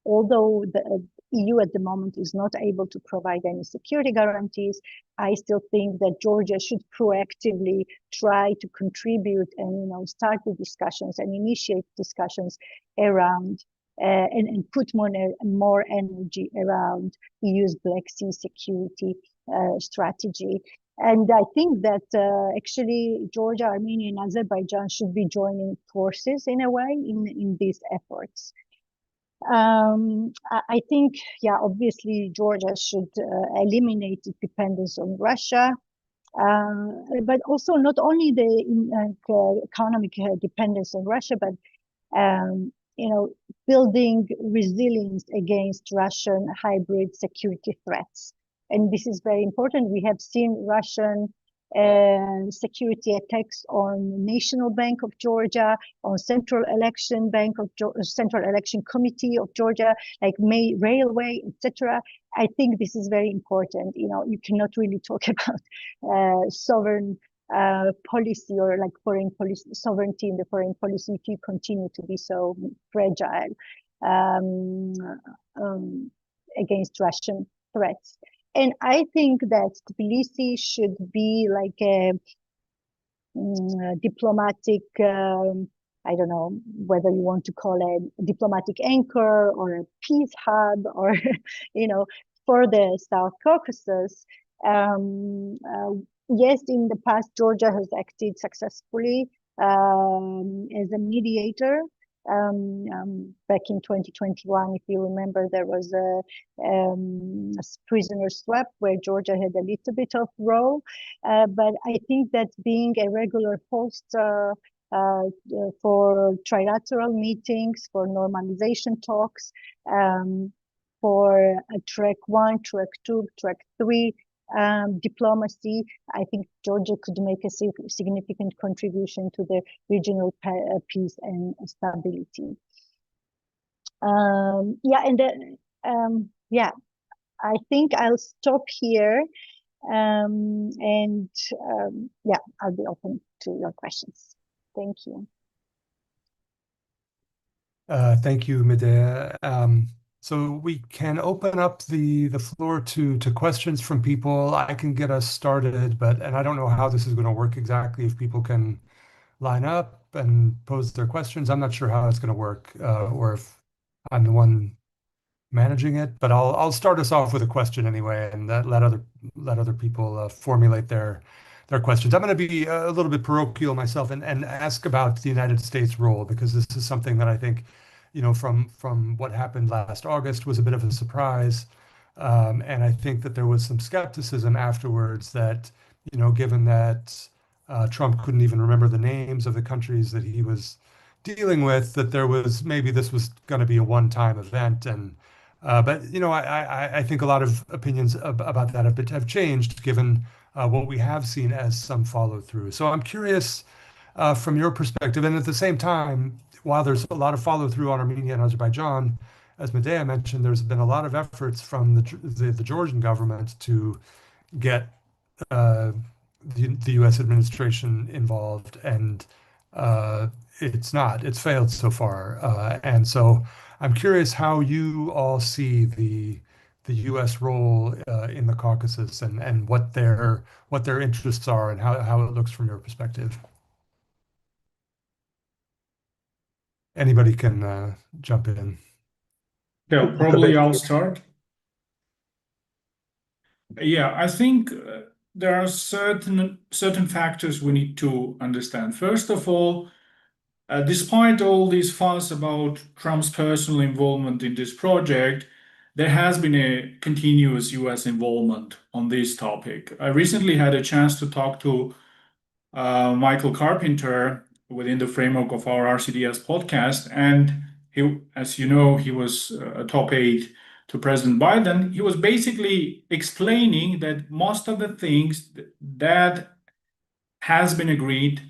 S2: although the EU at the moment is not able to provide any security guarantees, I still think that Georgia should proactively try to contribute and start the discussions and initiate discussions around and put more energy around EU's Black Sea security strategy. And I think that actually Georgia, Armenia, and Azerbaijan should be joining forces in a way in these efforts. I think, obviously Georgia should eliminate its dependence on Russia, but also not only the economic dependence on Russia, but building resilience against Russian hybrid security threats. And this is very important. We have seen Russian security attacks on National Bank of Georgia, on Central Election Committee of Georgia, like Railway, etc. I think this is very important. You cannot really talk about sovereign policy or like foreign policy sovereignty in the foreign policy if you continue to be so fragile against Russian threats. And I think that Tbilisi should be like a diplomatic, I don't know whether you want to call it a diplomatic anchor or a peace hub or, for the South Caucasus. Yes, in the past, Georgia has acted successfully as a mediator Back in 2021, if you remember, there was a prisoner swap where Georgia had a little bit of role. But I think that being a regular host for trilateral meetings, for normalization talks, for track 1, track 2, track 3 diplomacy, I think Georgia could make a significant contribution to the regional peace and stability. I think I'll stop here, I'll be open to your questions. Thank you.
S3: Thank you, Medea. So we can open up the floor to questions from people. I can get us started, and I don't know how this is going to work exactly, if people can line up and pose their questions. I'm not sure how it's going to work, or if I'm the one managing it, but I'll start us off with a question anyway, and let other people formulate their questions. I'm going to be a little bit parochial myself and ask about the United States role, because this is something that I think, from what happened last August, was a bit of a surprise. And I think that there was some skepticism afterwards that, given that Trump couldn't even remember the names of the countries that he was dealing with, that maybe this was going to be a one-time event. But I think a lot of opinions about that have changed, given what we have seen as some follow through. So I'm curious, from your perspective, and at the same time, while there's a lot of follow through on Armenia and Azerbaijan, as Medea mentioned, there's been a lot of efforts from the Georgian government to get the U.S. administration involved, and it's failed so far. And so I'm curious how you all see the U.S. role in the Caucasus, and what their interests are, and how it looks from your perspective. Anybody can jump in.
S4: Yeah, probably I'll start. Yeah, I think there are certain factors we need to understand. First of all, despite all this fuss about Trump's personal involvement in this project, there has been a continuous US involvement on this topic. I recently had a chance to talk to Michael Carpenter within the framework of our RCDS podcast, and he, as you know, he was a top aide to President Biden. He was basically explaining that most of the things that has been agreed,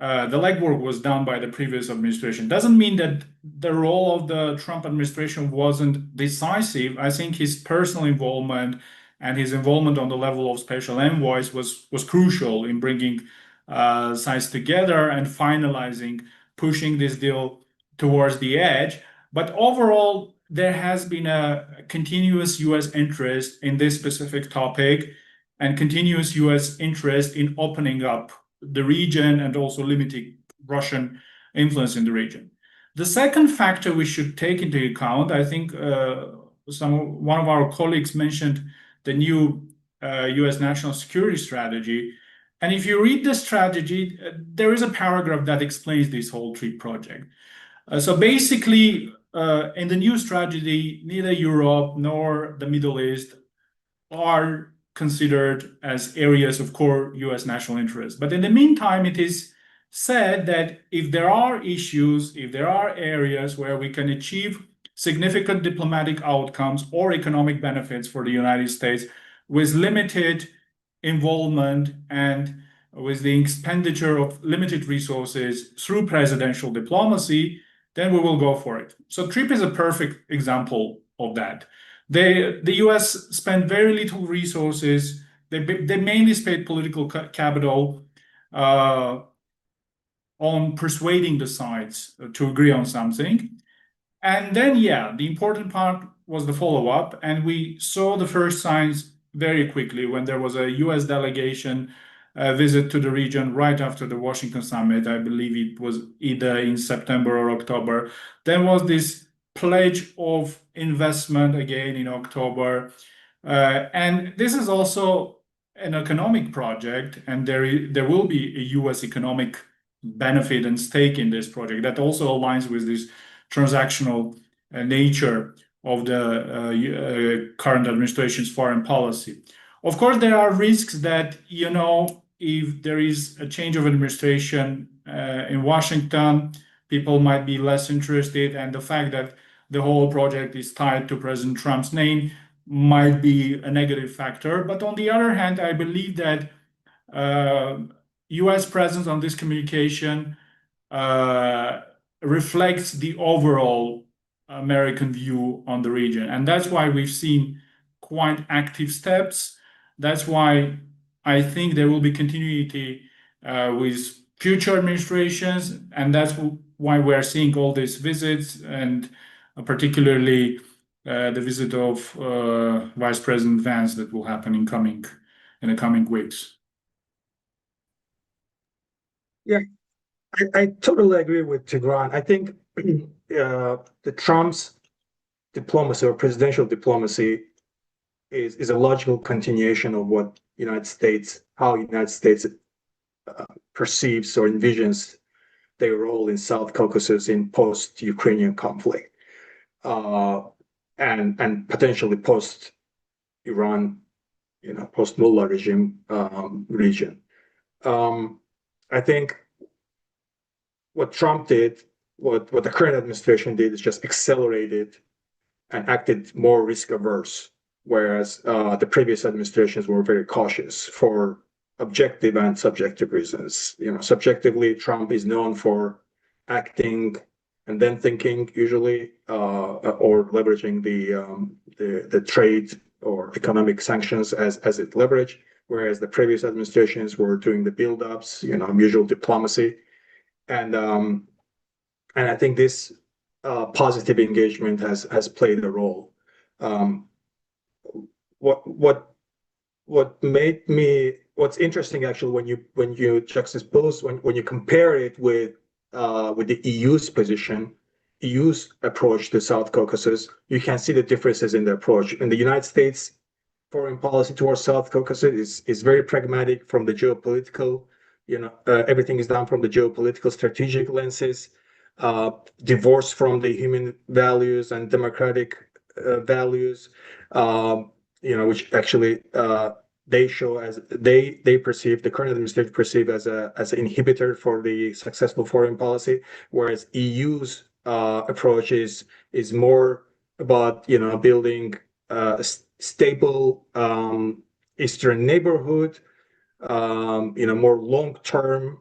S4: the legwork was done by the previous administration. Doesn't mean that the role of the Trump administration wasn't decisive. I think his personal involvement and his involvement on the level of special envoys was crucial in bringing sides together and finalizing, pushing this deal towards the edge. But overall, there has been a continuous US interest in this specific topic, and continuous US interest in opening up the region and also limiting Russian influence in the region. The second factor we should take into account, I think one of our colleagues mentioned the new US national security strategy. And if you read the strategy, there is a paragraph that explains this whole tree project. So basically, in the new strategy, neither Europe nor the Middle East are considered as areas of core US national interest. But in the meantime, it is said that if there are issues, if there are areas where we can achieve significant diplomatic outcomes or economic benefits for the United States with limited involvement and with the expenditure of limited resources through presidential diplomacy, then we will go for it. So TRIP is a perfect example of that. The US spent very little resources. They mainly spent political capital on persuading the sides to agree on something. And then, the important part was the follow-up. And we saw the first signs very quickly when there was a US delegation visit to the region right after the Washington summit. I believe it was either in September or October. There was this pledge of investment again in October. And this is also an economic project, and there will be a US economic benefit and stake in this project. That also aligns with this transactional nature of the current administration's foreign policy. Of course, there are risks that, if there is a change of administration in Washington, people might be less interested, and the fact that the whole project is tied to President Trump's name might be a negative factor. But on the other hand, I believe that US presence on this communication reflects the overall American view on the region. And that's why we've seen quite active steps. That's why I think there will be continuity with future administrations. And that's why we're seeing all these visits, and particularly the visit of Vice President Vance that will happen in the coming weeks.
S5: Yeah, I totally agree with Tigran. I think the Trump's diplomacy or presidential diplomacy is a logical continuation of what how United States perceives or envisions their role in South Caucasus in post-Ukrainian conflict, and potentially post-Iran, post-Mullah regime region. I think what Trump did, what the current administration did, is just accelerated and acted more risk averse, whereas the previous administrations were very cautious for objective and subjective reasons. Subjectively, Trump is known for acting and then thinking, usually, or leveraging the trade or economic sanctions as it leverage, whereas the previous administrations were doing the build-ups, usual diplomacy. And I think this positive engagement has played a role. What's interesting actually when you juxtapose, when you compare it with the EU's position, EU's approach to South Caucasus, you can see the differences in the approach. In the United States, foreign policy towards South Caucasus is very pragmatic from the geopolitical. Everything is done from the geopolitical strategic lenses, divorced from the human values and democratic values, which actually they show as they perceive, the current administration perceive as an inhibitor for the successful foreign policy, whereas EU's approach is more about building a stable eastern neighborhood, more long-term,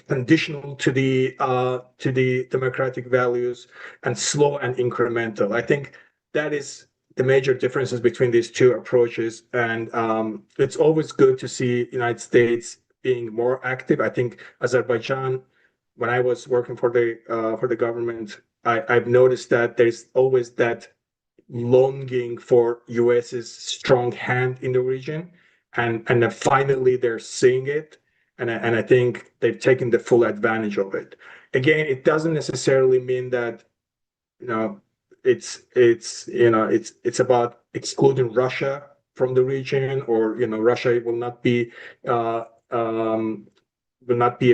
S5: conditional to the democratic values, and slow and incremental. I think that is the major differences between these two approaches, and it's always good to see United States being more active. I think Azerbaijan, when I was working for the government, I've noticed that there's always that longing for US's strong hand in the region, and then finally they're seeing it, and I think they've taken the full advantage of it. Again, it doesn't necessarily mean that it's about excluding Russia from the region, or Russia will not be a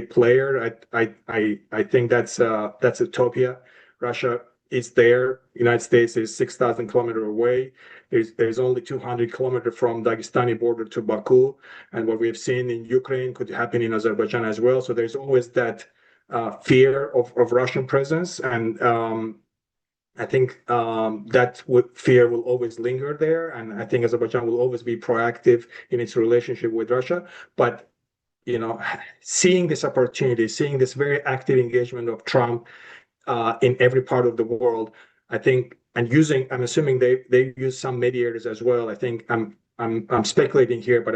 S5: player. I think that's utopia. Russia is there. United States is 6,000 kilometers away. There's only 200 kilometers from Dagestani border to Baku, and what we've seen in Ukraine could happen in Azerbaijan as well. So there's always that fear of Russian presence, and I think that fear will always linger there, and I think Azerbaijan will always be proactive in its relationship with Russia. But seeing this opportunity, seeing this very active engagement of Trump in every part of the world, I think, and I'm assuming they use some mediators as well. I think I'm speculating here, but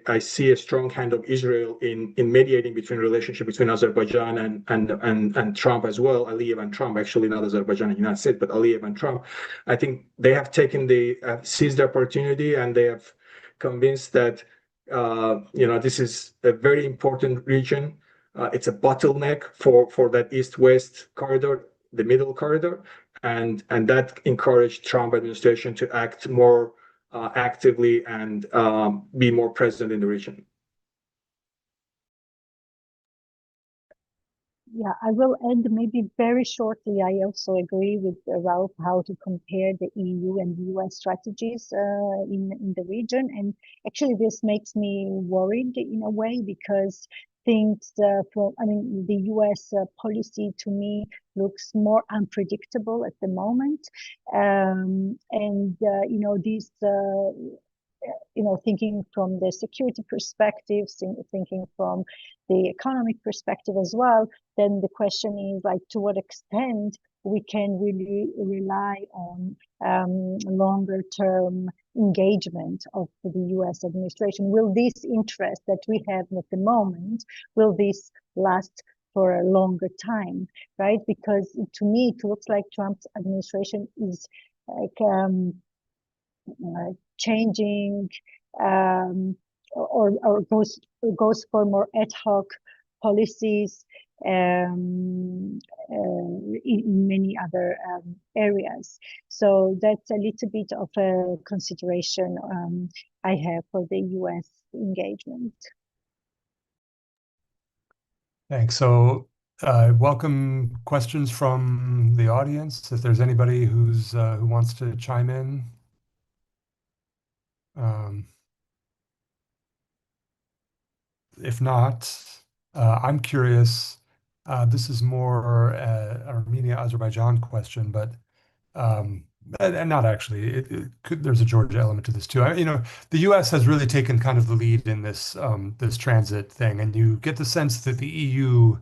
S5: I see a strong hand of Israel in mediating between relationship between Azerbaijan and Trump as well. Aliyev and Trump, actually not Azerbaijan and United States, but Aliyev and Trump. I think they have seized the opportunity, and they have convinced that this is a very important region. It's a bottleneck for that east-west corridor, the middle corridor, and that encouraged Trump administration to act more actively and be more present in the region.
S2: Yeah, I will add maybe very shortly. I also agree with Ralph how to compare the EU and the US strategies in the region. And actually, this makes me worried in a way because things the US policy to me looks more unpredictable at the moment. These thinking from the security perspective, thinking from the economic perspective as well, then the question is like to what extent we can really rely on longer term engagement of the US administration. Will this interest that we have at the moment, will this last for a longer time, right? Because to me, it looks like Trump's administration is like changing or goes for more ad hoc policies in many other areas. So that's a little bit of a consideration I have for the US engagement.
S3: Thanks. So welcome questions from the audience. If there's anybody who wants to chime in. If not, I'm curious. This is more Armenia-Azerbaijan question, but and not actually. There's a Georgia element to this too. The U.S. has really taken kind of the lead in this transit thing, and you get the sense that the EU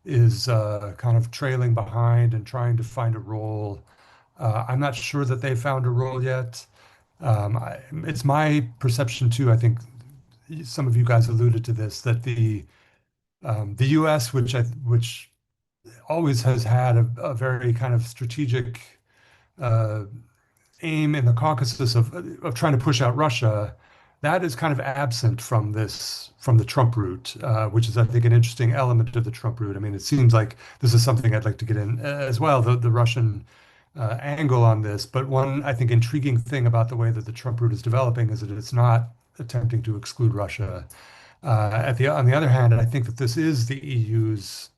S3: is kind of trailing behind and trying to find a role. I'm not sure that they found a role yet. It's my perception too. I think some of you guys alluded to this, that the U.S., which always has had a very kind of strategic aim in the Caucasus of trying to push out Russia, that is kind of absent from the Trump route, which is, I think, an interesting element of the Trump route. I mean, it seems like this is something I'd like to get in as well, the Russian angle on this. But one, I think, intriguing thing about the way that the Trump route is developing is that it's not attempting to exclude Russia. On the other hand, I think that this is the EU's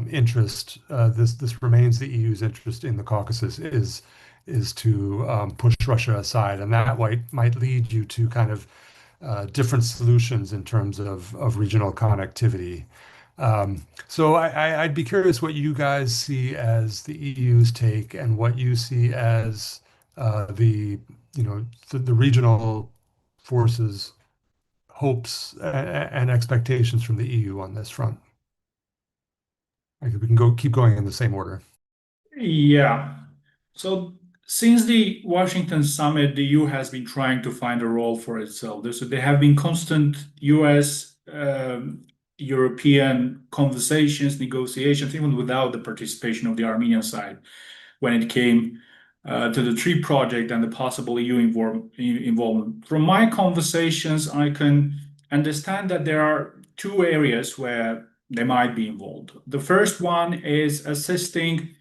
S3: interest. This remains the EU's interest in the Caucasus is to push Russia aside, and that might lead you to kind of different solutions in terms of regional connectivity. So I'd be curious what you guys see as the EU's take and what you see as the regional forces' hopes and expectations from the EU on this front. I think we can keep going in the same order.
S4: Yeah. So since the Washington summit, the EU has been trying to find a role for itself. There have been constant US European conversations, negotiations, even without the participation of the Armenian side, when it came to the tree project and the possible EU involvement. From my conversations, I can understand that there are two areas where they might be involved. The first one is assisting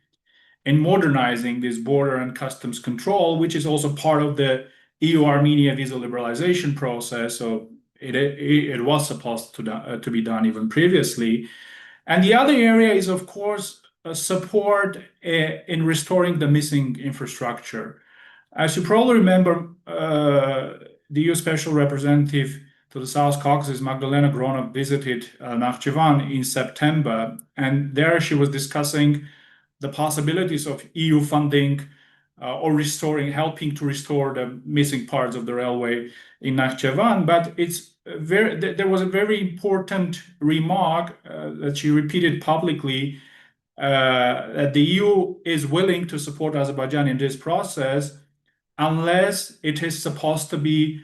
S4: in modernizing this border and customs control, which is also part of the EU-Armenia visa liberalization process. So it was supposed to be done even previously. And the other area is, of course, support in restoring the missing infrastructure. As you probably remember, the EU Special Representative to the South Caucasus, Magdalena Gronov, visited Nakhchivan in September, and there she was discussing the possibilities of EU funding or helping to restore the missing parts of the railway in Nakhchivan. But there was a very important remark that she repeated publicly, that the EU is willing to support Azerbaijan in this process unless it is supposed to be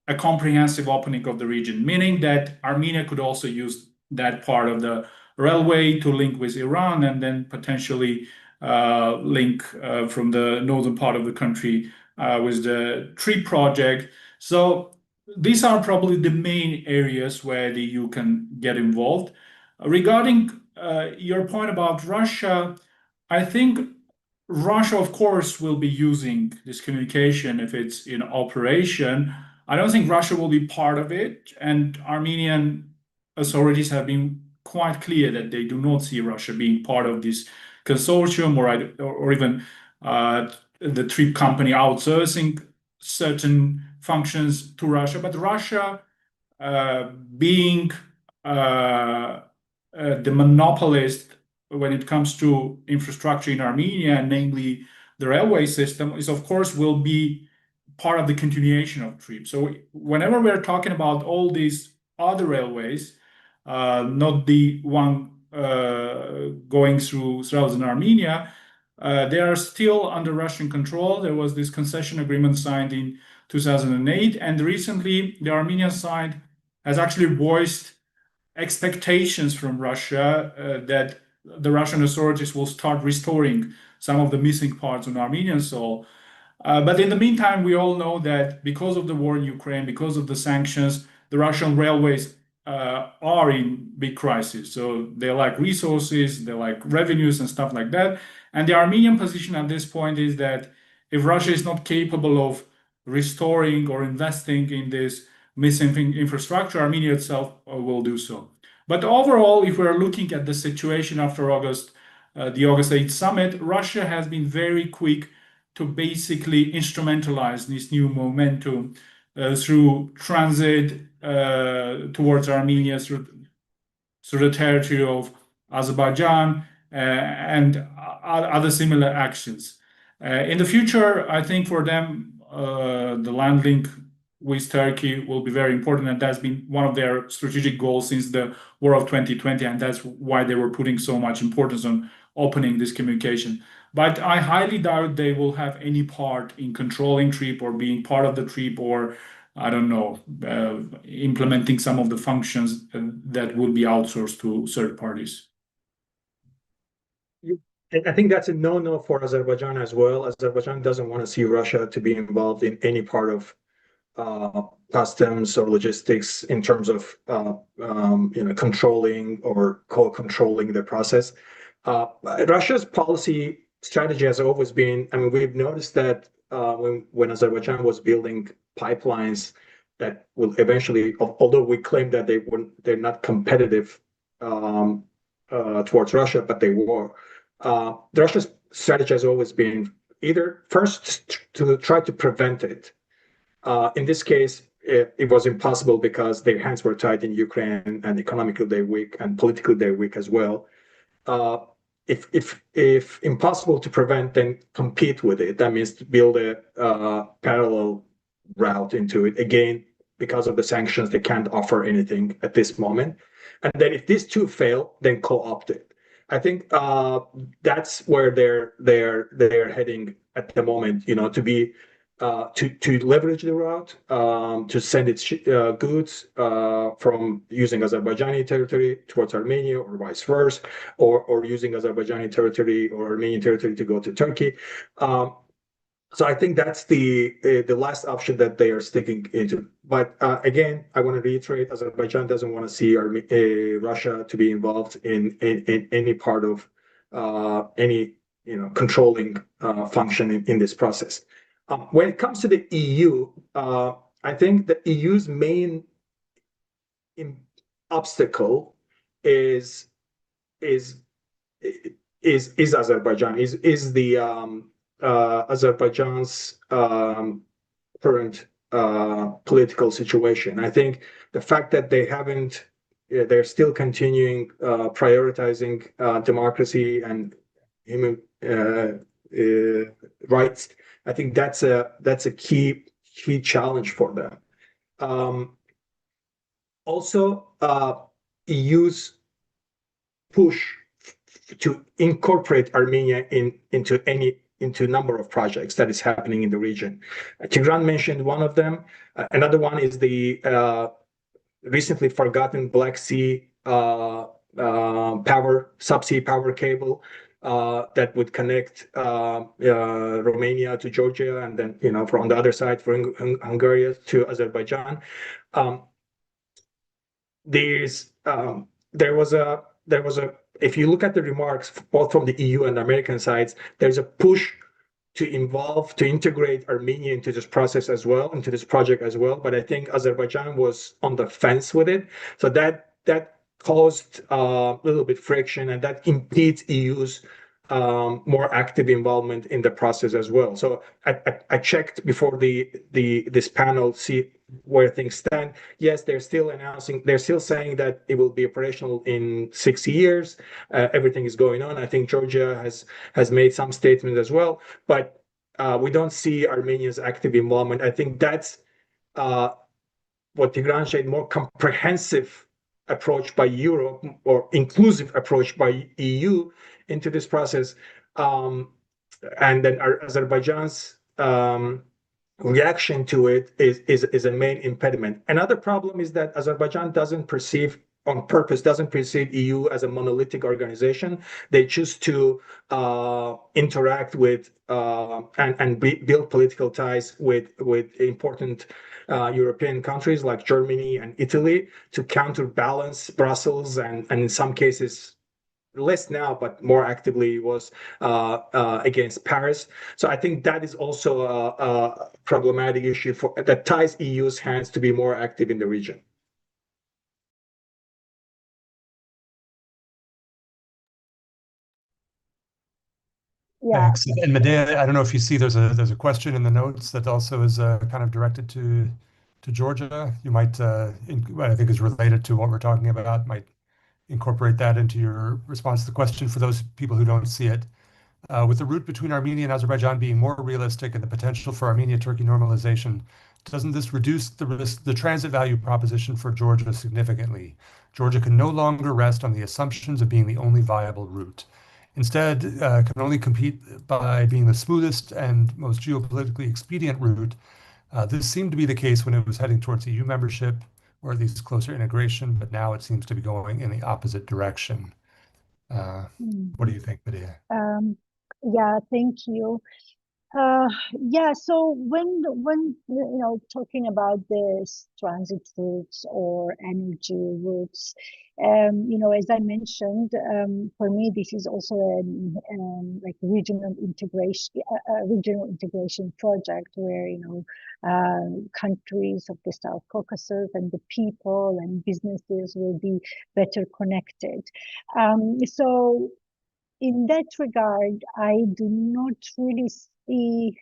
S4: a comprehensive opening of the region, meaning that Armenia could also use that part of the railway to link with Iran and then potentially link from the northern part of the country with the tree project. So these are probably the main areas where the EU can get involved. Regarding your point about Russia, I think Russia, of course, will be using this communication if it's in operation. I don't think Russia will be part of it, and Armenian authorities have been quite clear that they do not see Russia being part of this consortium or even the trip company outsourcing certain functions to Russia. But Russia being the monopolist when it comes to infrastructure in Armenia, namely the railway system, is of course will be part of the continuation of TRIP. So whenever we're talking about all these other railways, not the one going through southern Armenia, they are still under Russian control. There was this concession agreement signed in 2008, and recently the Armenian side has actually voiced expectations from Russia that the Russian authorities will start restoring some of the missing parts on Armenian soil. But in the meantime, we all know that because of the war in Ukraine, because of the sanctions, the Russian railways are in big crisis. So they lack resources, they lack revenues and stuff like that. And the Armenian position at this point is that if Russia is not capable of restoring or investing in this missing infrastructure, Armenia itself will do so. But overall, if we're looking at the situation after August, the August 8th summit, Russia has been very quick to basically instrumentalize this new momentum through transit towards Armenia, through the territory of Azerbaijan and other similar actions. In the future, I think for them, the land link with Turkey will be very important, and that's been one of their strategic goals since the war of 2020, and that's why they were putting so much importance on opening this communication. But I highly doubt they will have any part in controlling TRIP or being part of the TRIP or, I don't know, implementing some of the functions that would be outsourced to third parties.
S5: I think that's a no-no for Azerbaijan as well. Azerbaijan doesn't want to see Russia to be involved in any part of customs or logistics in terms of controlling or co-controlling the process. Russia's policy strategy has always been, I mean, we've noticed that when Azerbaijan was building pipelines that will eventually, although we claim that they're not competitive towards Russia, but they were. Russia's strategy has always been either first to try to prevent it. In this case, it was impossible because their hands were tied in Ukraine, and economically they're weak, and politically they're weak as well. If impossible to prevent, then compete with it. That means to build a parallel route into it. Again, because of the sanctions, they can't offer anything at this moment. And then if these two fail, then co-opt it. I think that's where they're heading at the moment. To be to leverage the route, to send its goods from using Azerbaijani territory towards Armenia or vice versa, or using Azerbaijani territory or Armenian territory to go to Turkey. So I think that's the last option that they are sticking into. But again, I want to reiterate: Azerbaijan doesn't want to see Russia to be involved in any part of any controlling function in this process. When it comes to the EU, I think the EU's main obstacle is Azerbaijan. Is the Azerbaijan's current political situation. I think the fact that they're still continuing prioritizing democracy and human rights. I think that's a key challenge for them. Also, EU's push to incorporate Armenia into a number of projects that is happening in the region. Tigran mentioned one of them. Another one is the recently forgotten Black Sea subsea power cable that would connect Romania to Georgia, and then from the other side for Hungary to Azerbaijan. There was a if you look at the remarks both from the EU and the American sides, there's a push to integrate Armenia into this process as well, into this project as well. But I think Azerbaijan was on the fence with it. So that caused a little bit friction, and that impedes EU's more active involvement in the process as well. So I checked before this panel, see where things stand. Yes, they're still saying that it will be operational in 6 years. Everything is going on. I think Georgia has made some statements as well, but we don't see Armenia's active involvement. I think that's what Tigran said, more comprehensive approach by Europe or inclusive approach by EU into this process. And then Azerbaijan's reaction to it is a main impediment. Another problem is that Azerbaijan doesn't perceive EU as a monolithic organization. They choose to interact with and build political ties with important European countries like Germany and Italy to counterbalance Brussels and in some cases less now, but more actively was against Paris. So I think that is also a problematic issue that ties EU's hands to be more active in the region.
S2: Yeah.
S3: Thanks. And Medea, I don't know if you see there's a question in the notes that also is kind of directed to Georgia. You might, what I think is related to what we're talking about, might incorporate that into your response to the question for those people who don't see it. With the route between Armenia and Azerbaijan being more realistic and the potential for Armenia-Turkey normalization, doesn't this reduce the transit value proposition for Georgia significantly? Georgia can no longer rest on the assumptions of being the only viable route. Instead, can only compete by being the smoothest and most geopolitically expedient route. This seemed to be the case when it was heading towards EU membership, or at least closer integration, but now it seems to be going in the opposite direction. What do you think, Medea?
S2: Yeah, thank you. Yeah, so when talking about this transit routes or energy routes, as I mentioned, for me this is also like regional integration project where countries of the South Caucasus and the people and businesses will be better connected. So in that regard, I do not really see,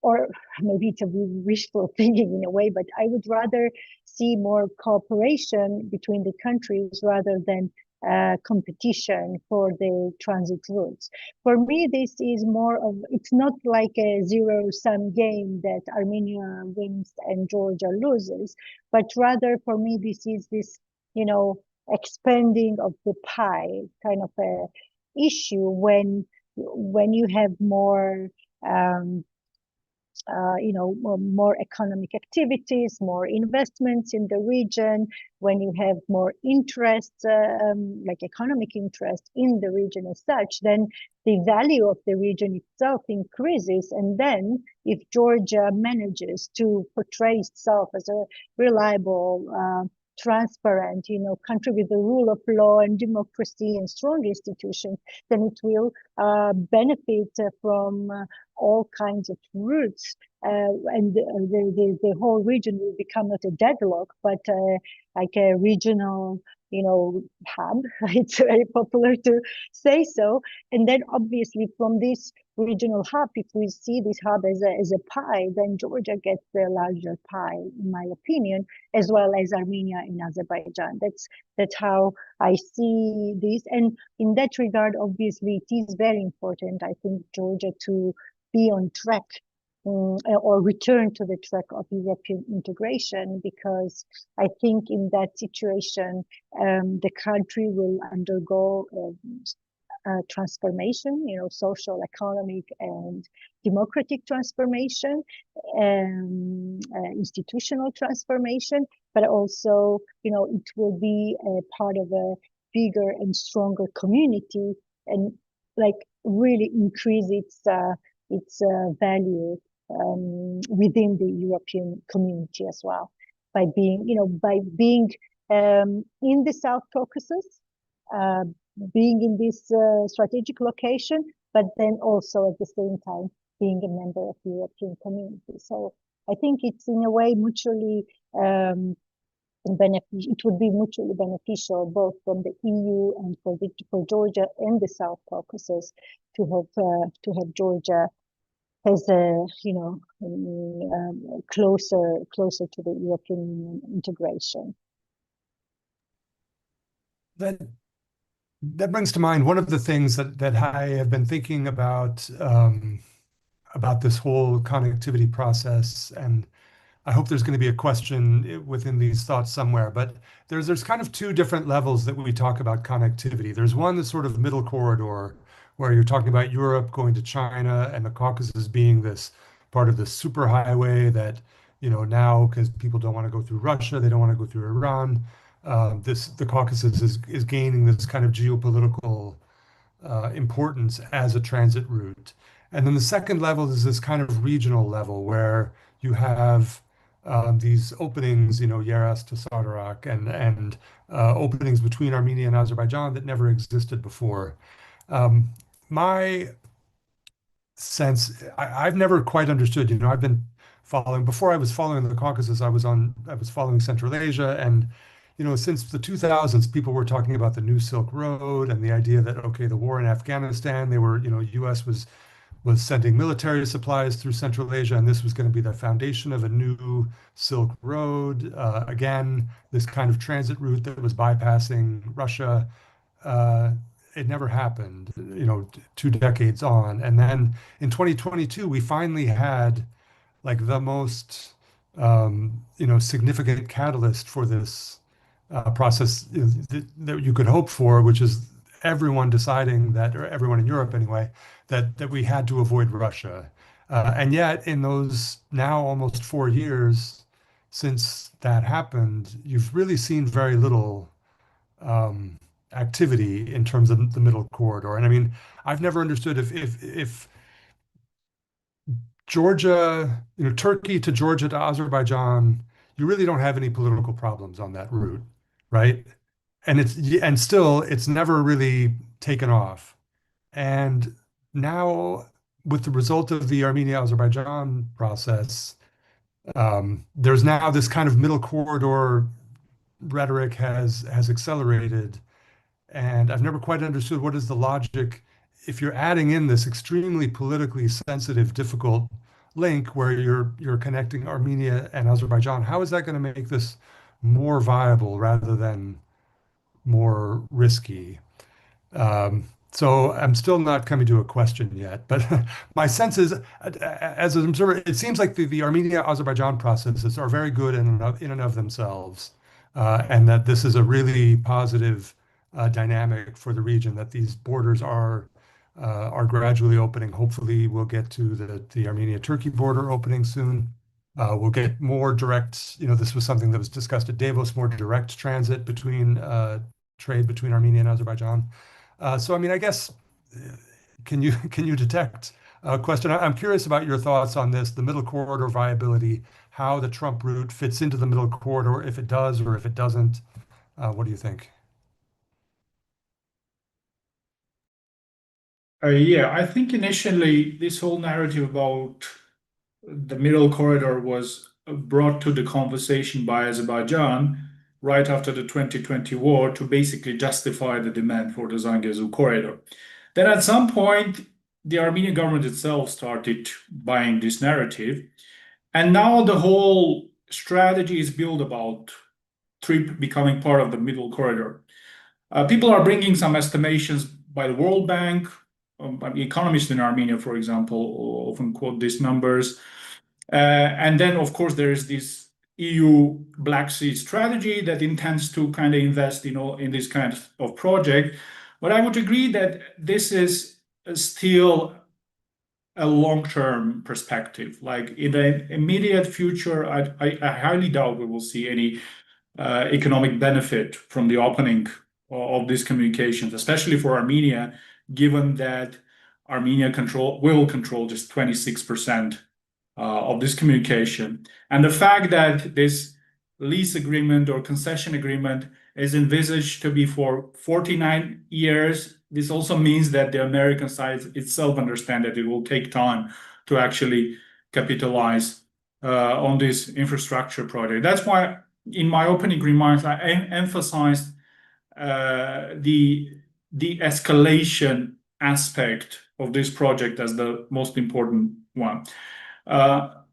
S2: or maybe it's a wishful thinking in a way, but I would rather see more cooperation between the countries rather than competition for the transit routes. For me, this is more of, it's not like a zero-sum game that Armenia wins and Georgia loses, but rather for me, this is this, expanding of the pie kind of a issue when you have more more economic activities, more investments in the region, when you have more interest, like economic interest in the region as such, then the value of the region itself increases. And then if Georgia manages to portray itself as a reliable, transparent, country with the rule of law and democracy and strong institutions, then it will benefit from all kinds of routes, and the whole region will become not a deadlock, but like a regional, hub. It's very popular to say so. And then obviously from this regional hub, if we see this hub as a pie, then Georgia gets the larger pie, in my opinion, as well as Armenia and Azerbaijan. That's how I see this. And in that regard, obviously, it is very important, I think, Georgia to be on track or return to the track of European integration, because I think in that situation, the country will undergo transformation, social, economic, and democratic transformation, institutional transformation, but also, it will be a part of a bigger and stronger community, and like really increase its value within the European community as well, by being in the South Caucasus, being in this strategic location, but then also at the same time being a member of the European community. So I think it's in a way mutually it would be mutually beneficial both from the EU and for Georgia and the South Caucasus to have Georgia as a closer to the European Union integration.
S3: That brings to mind one of the things that I have been thinking about this whole connectivity process, and I hope there's going to be a question within these thoughts somewhere. But there's kind of two different levels that we talk about connectivity. There's one that's sort of middle corridor, where you're talking about Europe going to China and the Caucasus being this part of the superhighway that, now because people don't want to go through Russia, they don't want to go through Iran. The Caucasus is gaining this kind of geopolitical importance as a transit route. And then the second level is this kind of regional level where you have these openings, Yeras to Sadarak, and openings between Armenia and Azerbaijan that never existed before. My sense, I've never quite understood. I've been following, before I was following the Caucasus, I was following Central Asia, and since the 2000s, people were talking about the New Silk Road and the idea that, okay, the war in Afghanistan, they were, US was sending military supplies through Central Asia, and this was going to be the foundation of a new Silk Road. Again, this kind of transit route that was bypassing Russia. It never happened, 2 decades on. And then in 2022, we finally had like the most, significant catalyst for this process that you could hope for, which is everyone deciding that, or everyone in Europe anyway, that we had to avoid Russia. And yet, in those now almost 4 years since that happened, you've really seen very little activity in terms of the middle corridor. And I mean, I've never understood if Georgia, Turkey to Georgia to Azerbaijan, you really don't have any political problems on that route, right? And still, it's never really taken off. And now, with the result of the Armenia-Azerbaijan process, there's now this kind of middle corridor rhetoric has accelerated, and I've never quite understood what is the logic if you're adding in this extremely politically sensitive, difficult link where you're connecting Armenia and Azerbaijan. How is that going to make this more viable rather than more risky? So I'm still not coming to a question yet, but my sense is, as an observer, it seems like the Armenia-Azerbaijan processes are very good in and of themselves, and that this is a really positive dynamic for the region, that these borders are gradually opening. Hopefully, we'll get to the Armenia-Turkey border opening soon. We'll get more direct, this was something that was discussed at Davos, more direct transit between trade between Armenia and Azerbaijan. So, I mean, I guess, can you detect a question? I'm curious about your thoughts on this, the middle corridor viability, how the Trump route fits into the middle corridor, if it does or if it doesn't. What do you think?
S4: Yeah, I think initially this whole narrative about the middle corridor was brought to the conversation by Azerbaijan right after the 2020 war to basically justify the demand for the Zangezur corridor. Then at some point, the Armenian government itself started buying this narrative. And now the whole strategy is built about TRIP becoming part of the middle corridor. People are bringing some estimations by the World Bank. Economists in Armenia, for example, often quote these numbers. And then, of course, there is this EU Black Sea strategy that intends to kind of invest, in this kind of project. But I would agree that this is still a long-term perspective. Like in the immediate future, I highly doubt we will see any economic benefit from the opening of these communications, especially for Armenia, given that Armenia will control just 26% of this communication. And the fact that this lease agreement or concession agreement is envisaged to be for 49 years, this also means that the American side itself understand that it will take time to actually capitalize on this infrastructure project. That's why in my opening remarks, I emphasized the escalation aspect of this project as the most important one.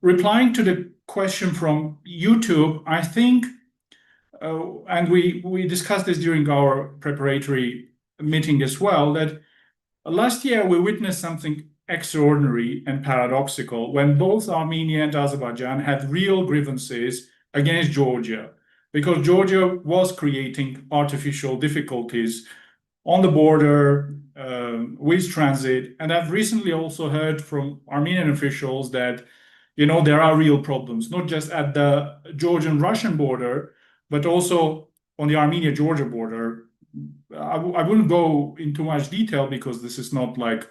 S4: Replying to the question from YouTube, I think, and we discussed this during our preparatory meeting as well, that last year we witnessed something extraordinary and paradoxical when both Armenia and Azerbaijan had real grievances against Georgia, because Georgia was creating artificial difficulties on the border with transit. And I've recently also heard from Armenian officials that, there are real problems, not just at the Georgian-Russian border, but also on the Armenia-Georgia border. I wouldn't go into much detail because this is not like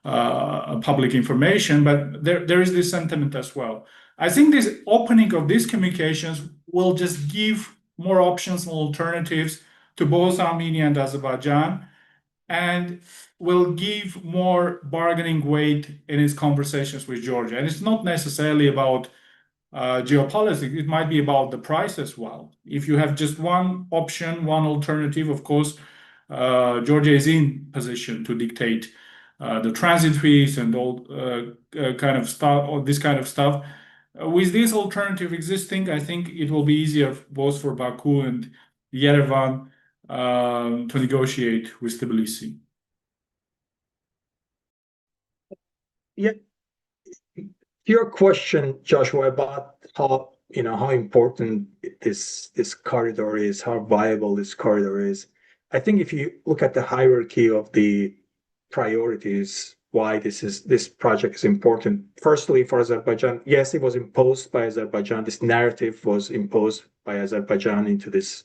S4: public information, but there is this sentiment as well. I think this opening of these communications will just give more options and alternatives to both Armenia and Azerbaijan, and will give more bargaining weight in its conversations with Georgia. And it's not necessarily about geopolitics, it might be about the price as well. If you have just one option, one alternative, of course, Georgia is in position to dictate the transit fees and all kind of stuff, all this kind of stuff. With this alternative existing, I think it will be easier both for Baku and Yerevan to negotiate with Tbilisi.
S5: Yeah. Your question, Joshua, about how important this corridor is, how viable this corridor is. I think if you look at the hierarchy of the priorities, why this project is important. Firstly, for Azerbaijan, yes, it was imposed by Azerbaijan. This narrative was imposed by Azerbaijan into this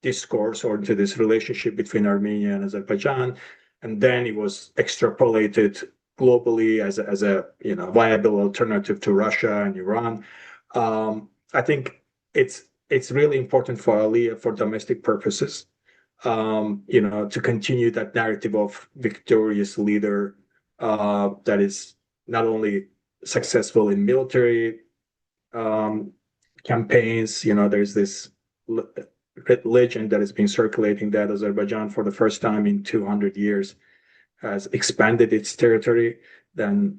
S5: discourse or into this relationship between Armenia and Azerbaijan, and then it was extrapolated globally as a viable alternative to Russia and Iran. I think it's really important for Aliyah for domestic purposes. To continue that narrative of victorious leader that is not only successful in military campaigns. There's this legend that has been circulating that Azerbaijan, for the first time in 200 years, has expanded its territory than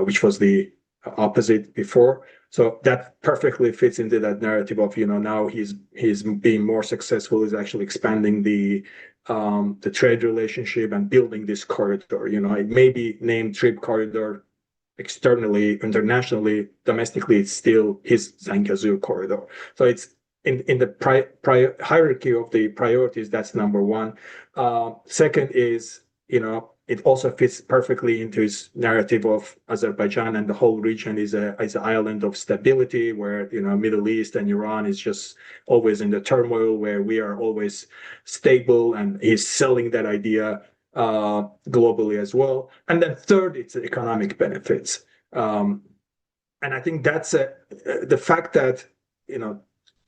S5: which was the opposite before. So that perfectly fits into that narrative of now he's being more successful, is actually expanding the trade relationship and building this corridor. It may be named Trip Corridor externally, internationally, domestically, it's still his Zangezur corridor. So it's in the hierarchy of the priorities, that's number one. Second is, it also fits perfectly into his narrative of Azerbaijan and the whole region is an island of stability, where Middle East and Iran is just always in the turmoil, where we are always stable, and he's selling that idea globally as well. And then third, it's the economic benefits, and I think that's the fact that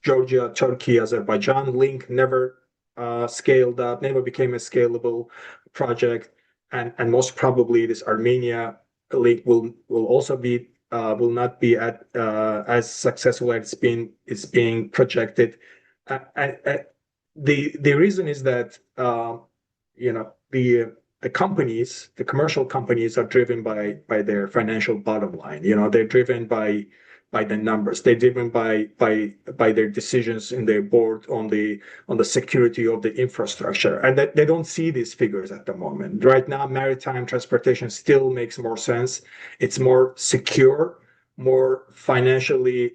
S5: Georgia, Turkey, Azerbaijan link never scaled up, never became a scalable project, and most probably this Armenia link will also be will not be as successful as it's being projected. The reason is that the companies, the commercial companies, are driven by their financial bottom line. They're driven by the numbers. They're driven by their decisions in their board on the security of the infrastructure, and that they don't see these figures at the moment. Right now, maritime transportation still makes more sense. It's more secure, more financially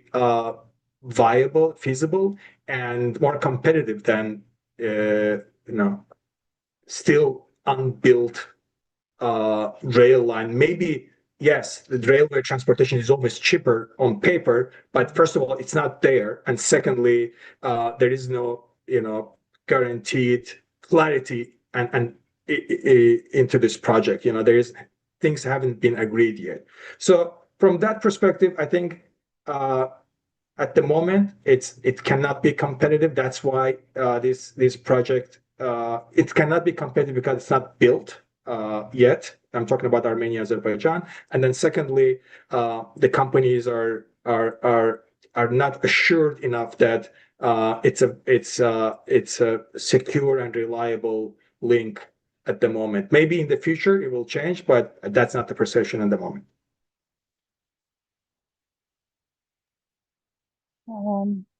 S5: viable, feasible, and more competitive than still unbuilt rail line. Maybe, yes, the railway transportation is always cheaper on paper, but first of all, it's not there. And secondly, there is no, guaranteed clarity and into this project. Things haven't been agreed yet. So from that perspective, I think at the moment it cannot be competitive. That's why this project it cannot be competitive because it's not built yet. I'm talking about Armenia, Azerbaijan, and then secondly, the companies are are not assured enough that it's a secure and reliable link at the moment. Maybe in the future it will change, but that's not the perception at the moment.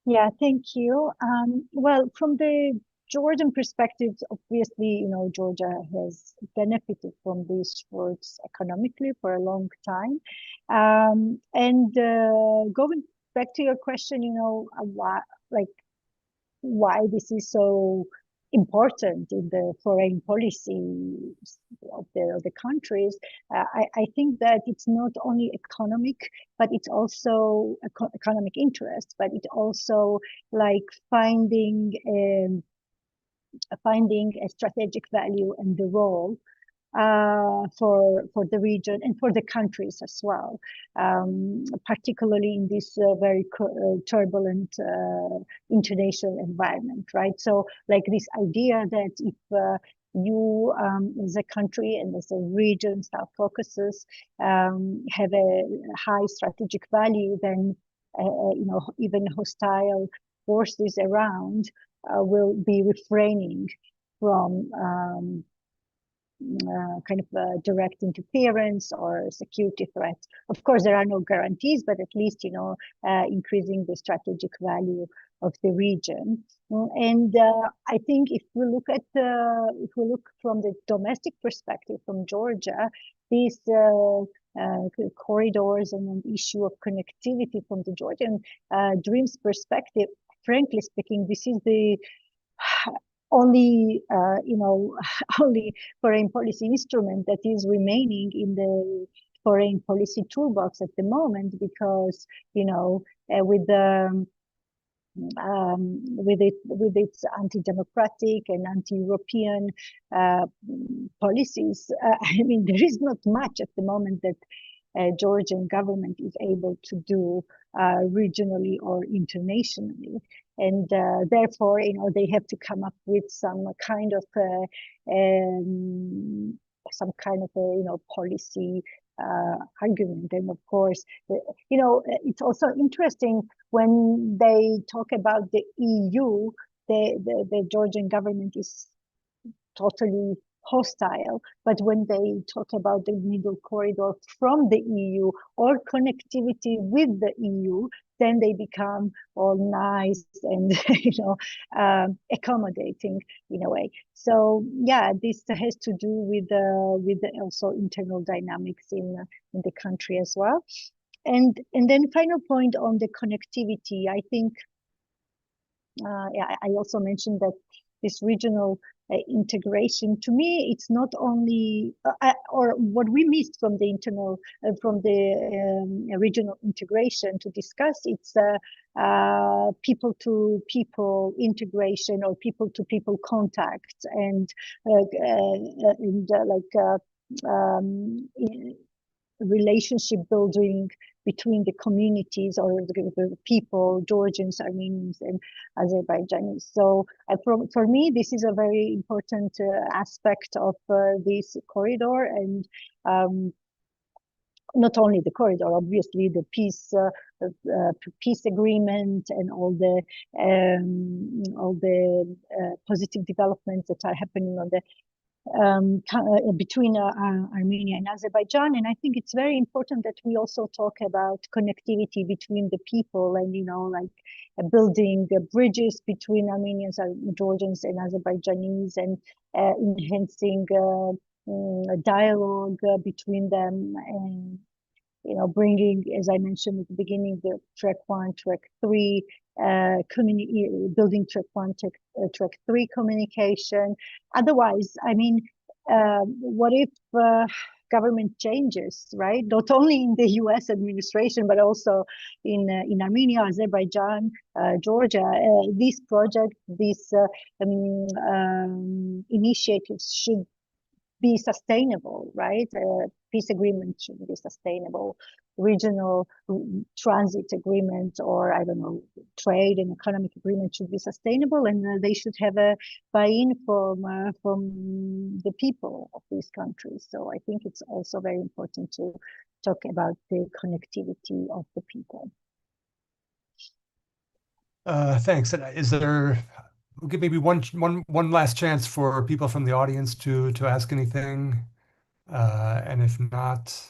S2: Yeah, thank you. Well, from the Georgian perspective, obviously, Georgia has benefited from these roads economically for a long time. And going back to your question, why this is so important in the foreign policy of the countries. I think that it's not only economic, but it's also economic interest, but it also like finding a strategic value and the role for the region and for the countries as well, particularly in this very turbulent international environment, right? So like this idea that if you as a country and as a region, South Caucasus, have a high strategic value, then even hostile forces around will be refraining from kind of direct interference or security threats. Of course, there are no guarantees, but at least increasing the strategic value of the region. And I think if we look from the domestic perspective from Georgia, these corridors and an issue of connectivity from the Georgian dreams perspective, frankly speaking, this is the only only foreign policy instrument that is remaining in the foreign policy toolbox at the moment, because with its anti-democratic and anti-European policies, I mean, there is not much at the moment that Georgian government is able to do regionally or internationally. And therefore, they have to come up with some kind of policy argument. And of course, it's also interesting when they talk about the EU, the Georgian government is totally hostile, but when they talk about the middle corridor from the EU or connectivity with the EU, then they become all nice and accommodating in a way. So yeah, this has to do with the also internal dynamics in the country as well. And then final point on the connectivity, I think I also mentioned that this regional integration, to me, it's not only or what we missed from the regional integration to discuss. It's people to people integration or people to people contact and relationship building between the communities or the people, Georgians, Armenians, and Azerbaijanis. So for me, this is a very important aspect of this corridor, and not only the corridor, obviously the peace agreement and all the positive developments that are happening on the between Armenia and Azerbaijan. And I think it's very important that we also talk about connectivity between the people and, building bridges between Armenians, Georgians, and Azerbaijanis, and enhancing dialogue between them, and bringing, as I mentioned at the beginning, the track 1, track 3, building track 1, track 3 communication. Otherwise, I mean, what if government changes, right? Not only in the US administration, but also in Armenia, Azerbaijan, Georgia. These projects, these initiatives should be sustainable, right? Peace agreement should be sustainable. Regional transit agreement, or I don't know, trade and economic agreement should be sustainable, and they should have a buy-in from the people of these countries. So I think it's also very important to talk about the connectivity of the people.
S3: Thanks. And is there, we'll give maybe one last chance for people from the audience to ask anything. And if not,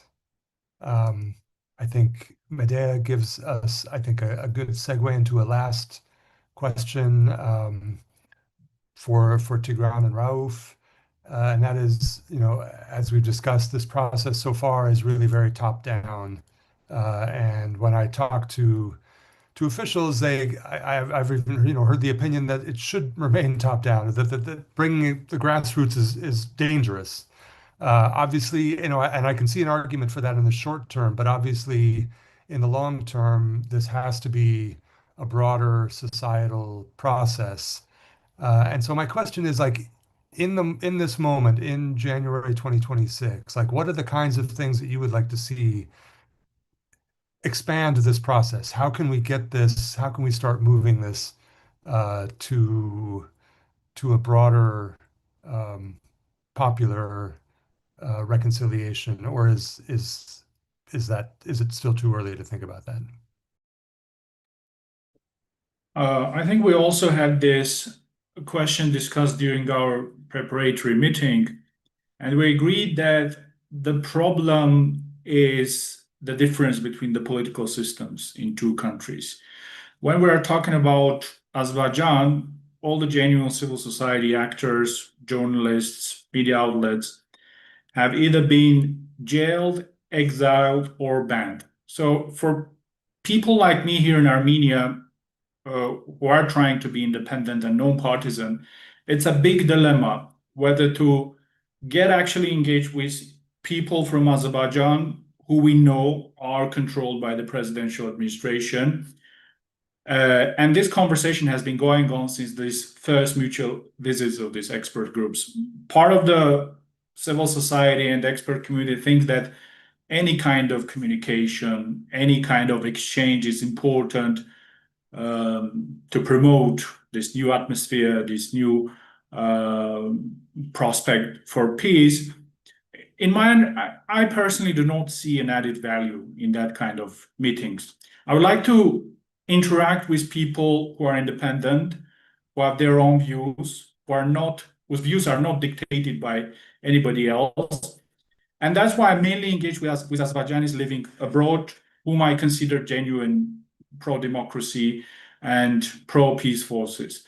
S3: I think Medea gives us, I think, a good segue into a last question for Tigran and Rauf. And that is, as we've discussed, this process so far is really very top down. And when I talk to officials, I've even heard the opinion that it should remain top down. That bringing the grassroots is dangerous. Obviously, and I can see an argument for that in the short term, but obviously, in the long term, this has to be a broader societal process. And so my question is like, in this moment, in January 2026, like what are the kinds of things that you would like to see expand this process? How can we get this? How can we start moving this to a broader popular reconciliation, or is it still too early to think about that?
S4: I think we also had this question discussed during our preparatory meeting, and we agreed that the problem is the difference between the political systems in two countries. When we are talking about Azerbaijan, all the genuine civil society actors, journalists, media outlets have either been jailed, exiled, or banned. So for people like me here in Armenia, who are trying to be independent and non-partisan, it's a big dilemma whether to get actually engaged with people from Azerbaijan who we know are controlled by the presidential administration. And this conversation has been going on since these first mutual visits of these expert groups. Part of the civil society and expert community thinks that any kind of communication, any kind of exchange is important to promote this new atmosphere, this new prospect for peace. I personally do not see an added value in that kind of meetings. I would like to interact with people who are independent, who have their own views, whose views are not dictated by anybody else. And that's why I mainly engage with Azerbaijanis living abroad, whom I consider genuine pro-democracy and pro-peace forces.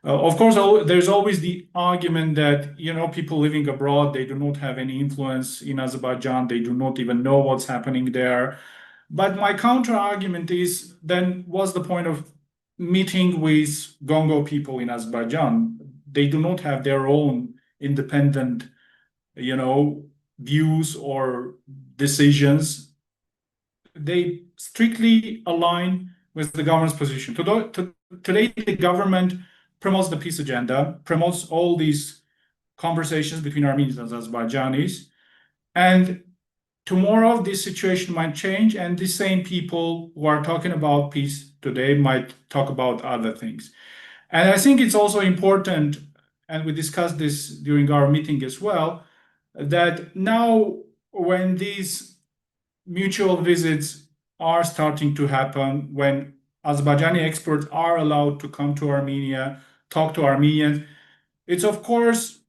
S4: Of course, there's always the argument that people living abroad, they do not have any influence in Azerbaijan, they do not even know what's happening there. But my counter argument is, then what's the point of meeting with Gongo people in Azerbaijan? They do not have their own independent, views or decisions. They strictly align with the government's position. Today, the government promotes the peace agenda, promotes all these conversations between Armenians and Azerbaijanis. And tomorrow, this situation might change, and the same people who are talking about peace today might talk about other things. And I think it's also important, and we discussed this during our meeting as well, that now when these mutual visits are starting to happen, when Azerbaijani experts are allowed to come to Armenia, talk to Armenians, it's of course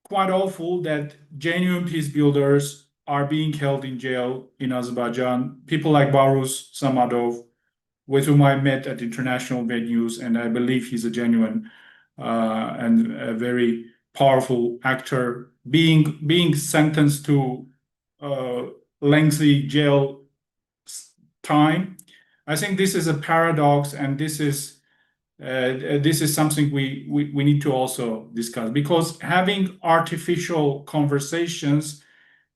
S4: quite awful that genuine peace builders are being held in jail in Azerbaijan. People like Barus Samadov, with whom I met at international venues, and I believe he's a genuine and a very powerful actor, being sentenced to lengthy jail time. I think this is a paradox, and this is something we need to also discuss, because having artificial conversations,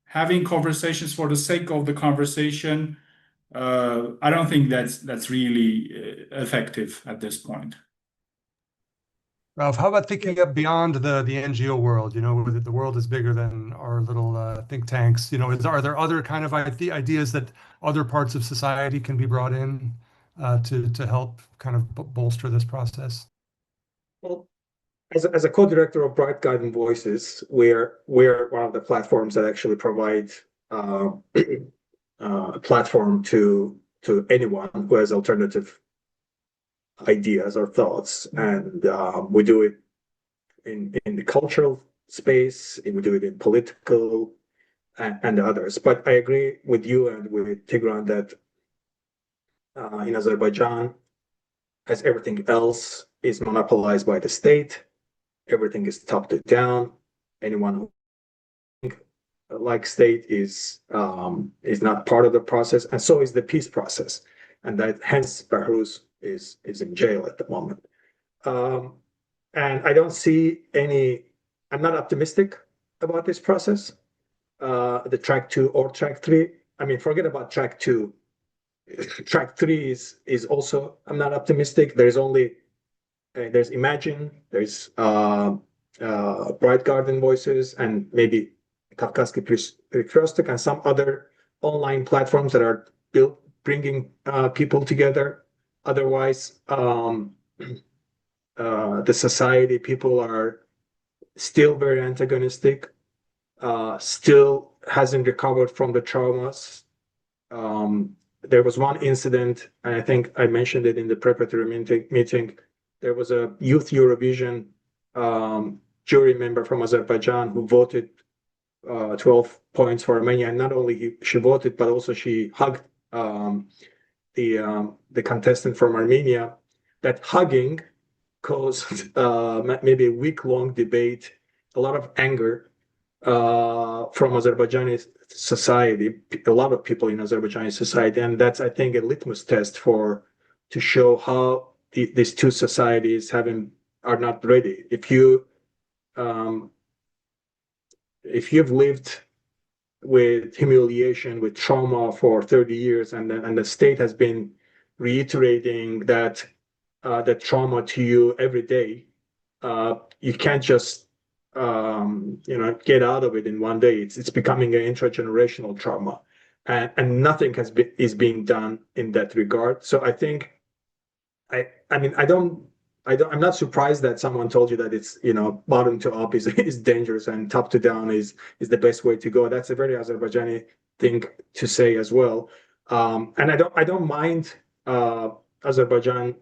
S4: having conversations for the sake of the conversation, I don't think that's really effective at this point.
S3: Ralph, how about thinking up beyond the NGO world? The world is bigger than our little think tanks. Are there other kind of ideas that other parts of society can be brought in to help kind of bolster this process?
S5: Well, as a co-director of Bright Guiding Voices, we're one of the platforms that actually provide a platform to anyone who has alternative ideas or thoughts, and we do it in the cultural space, and we do it in political and others. But I agree with you and with Tigran that in Azerbaijan, as everything else is monopolized by the state, everything is top to down. Anyone who like state is not part of the process, and so is the peace process, and that hence Behruz is in jail at the moment. And I don't see any. I'm not optimistic about this process. The track 2 or track 3. I mean, forget about track 2. Track 3 is also. I'm not optimistic. There's Imagine. There's Bright Garden Voices, and maybe Kafkaski Perikostik and some other online platforms that are built bringing people together. Otherwise, the society, people are still very antagonistic, still hasn't recovered from the traumas. There was one incident, and I think I mentioned it in the preparatory meeting. There was a Youth Eurovision jury member from Azerbaijan who voted 12 points for Armenia. And not only she voted, but also she hugged the contestant from Armenia. That hugging caused maybe a week-long debate, a lot of anger from Azerbaijani society, a lot of people in Azerbaijani society, and that's, I think, a litmus test to show how these two societies are not ready. If you've lived with humiliation, with trauma for 30 years, and the state has been reiterating that trauma to you every day, you can't just get out of it in one day. It's becoming an intergenerational trauma, and nothing is being done in that regard. So I think, I'm not surprised that someone told you that it's bottom to up is dangerous and top to down is the best way to go. That's a very Azerbaijani thing to say as well. And I don't mind Azerbaijan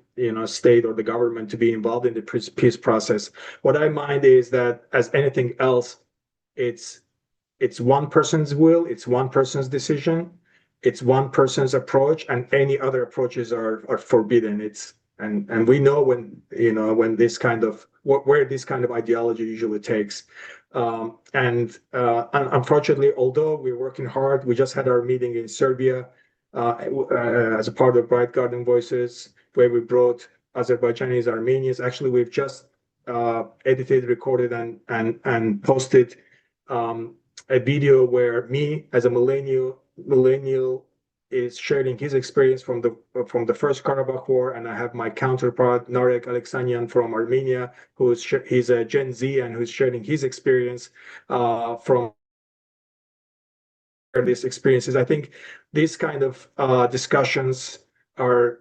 S5: state or the government to be involved in the peace process. What I mind is that, as anything else, it's one person's will, it's one person's decision, it's one person's approach, and any other approaches are forbidden. And we know when this kind of where this kind of ideology usually takes. And unfortunately, although we're working hard, we just had our meeting in Serbia as a part of Bright Garden Voices, where we brought Azerbaijanis, Armenians. Actually, we've just edited, recorded, and posted a video where me, as a millennial, is sharing his experience from the first Karabakh War, and I have my counterpart Narek Alexanian from Armenia, he's a Gen Z and who's sharing his experience from these experiences. I think these kind of discussions are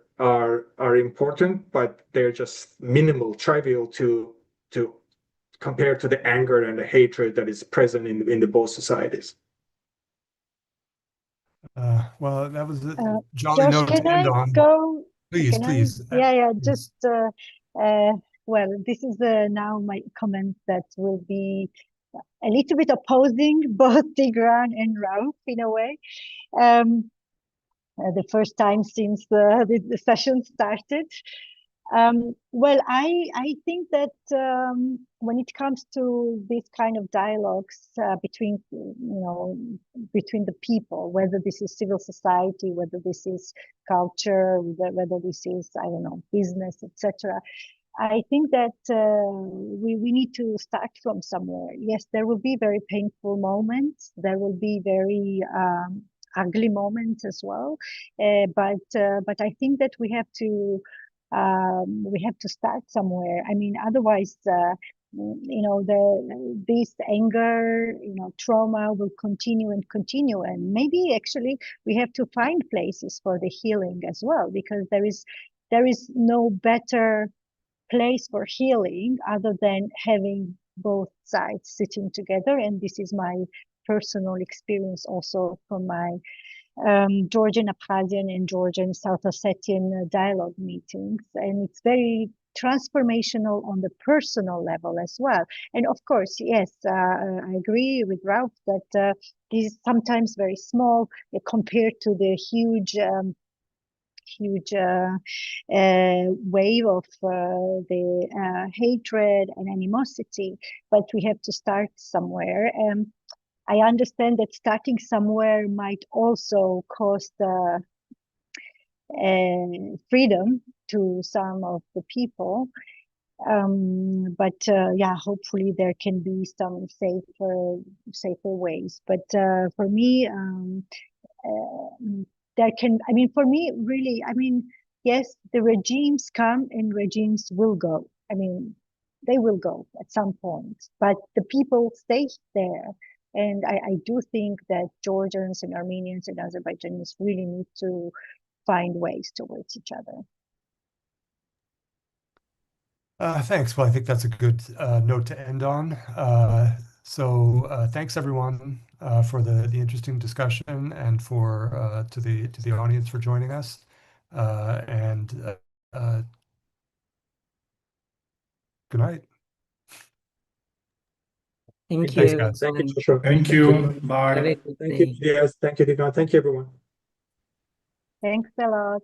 S5: important, but they're just minimal, trivial to compare to the anger and the hatred that is present in the both societies.
S3: Well, that was a jolly
S2: Josh,
S3: note to
S2: can I
S3: end on.
S2: go?
S3: Please.
S2: Yeah,
S3: Please.
S2: just well, this is now my comment that will be a little bit opposing both Tigran and Rauf in a way. The first time since the session started. Well, I think that when it comes to this kind of dialogues between the people, whether this is civil society, whether this is culture, whether this is, I don't know, business, etc., I think that we need to start from somewhere. Yes, there will be very painful moments. There will be very ugly moments as well. But I think that we have to start somewhere. I mean, otherwise, this anger, trauma will continue and continue. And maybe actually we have to find places for the healing as well, because there is no better place for healing other than having both sides sitting together. And this is my personal experience also from my Georgian Abkhazian and Georgian South Ossetian dialogue meetings, and it's very transformational on the personal level as well. And of course, yes, I agree with Ralph that this is sometimes very small compared to the huge wave of the hatred and animosity, but we have to start somewhere. I understand that starting somewhere might also cost freedom to some of the people. But yeah, hopefully there can be some safer ways. But for me, for me, really, yes, the regimes come and regimes will go. They will go at some point, but the people stay there. And I do think that Georgians and Armenians and Azerbaijanis really need to find ways towards each other.
S3: Thanks. Well, I think that's a good note to end on. So thanks everyone for the interesting discussion, and for to the audience for joining us. And good night.
S1: Thank
S3: Thanks,
S1: you.
S3: guys.
S5: Thank you, Joshua.
S4: Thank you.
S1: Have a
S4: Bye.
S1: good
S5: Thank you,
S1: day.
S5: Diaz. Thank you, Dina. Thank you, everyone.
S2: Thanks a lot.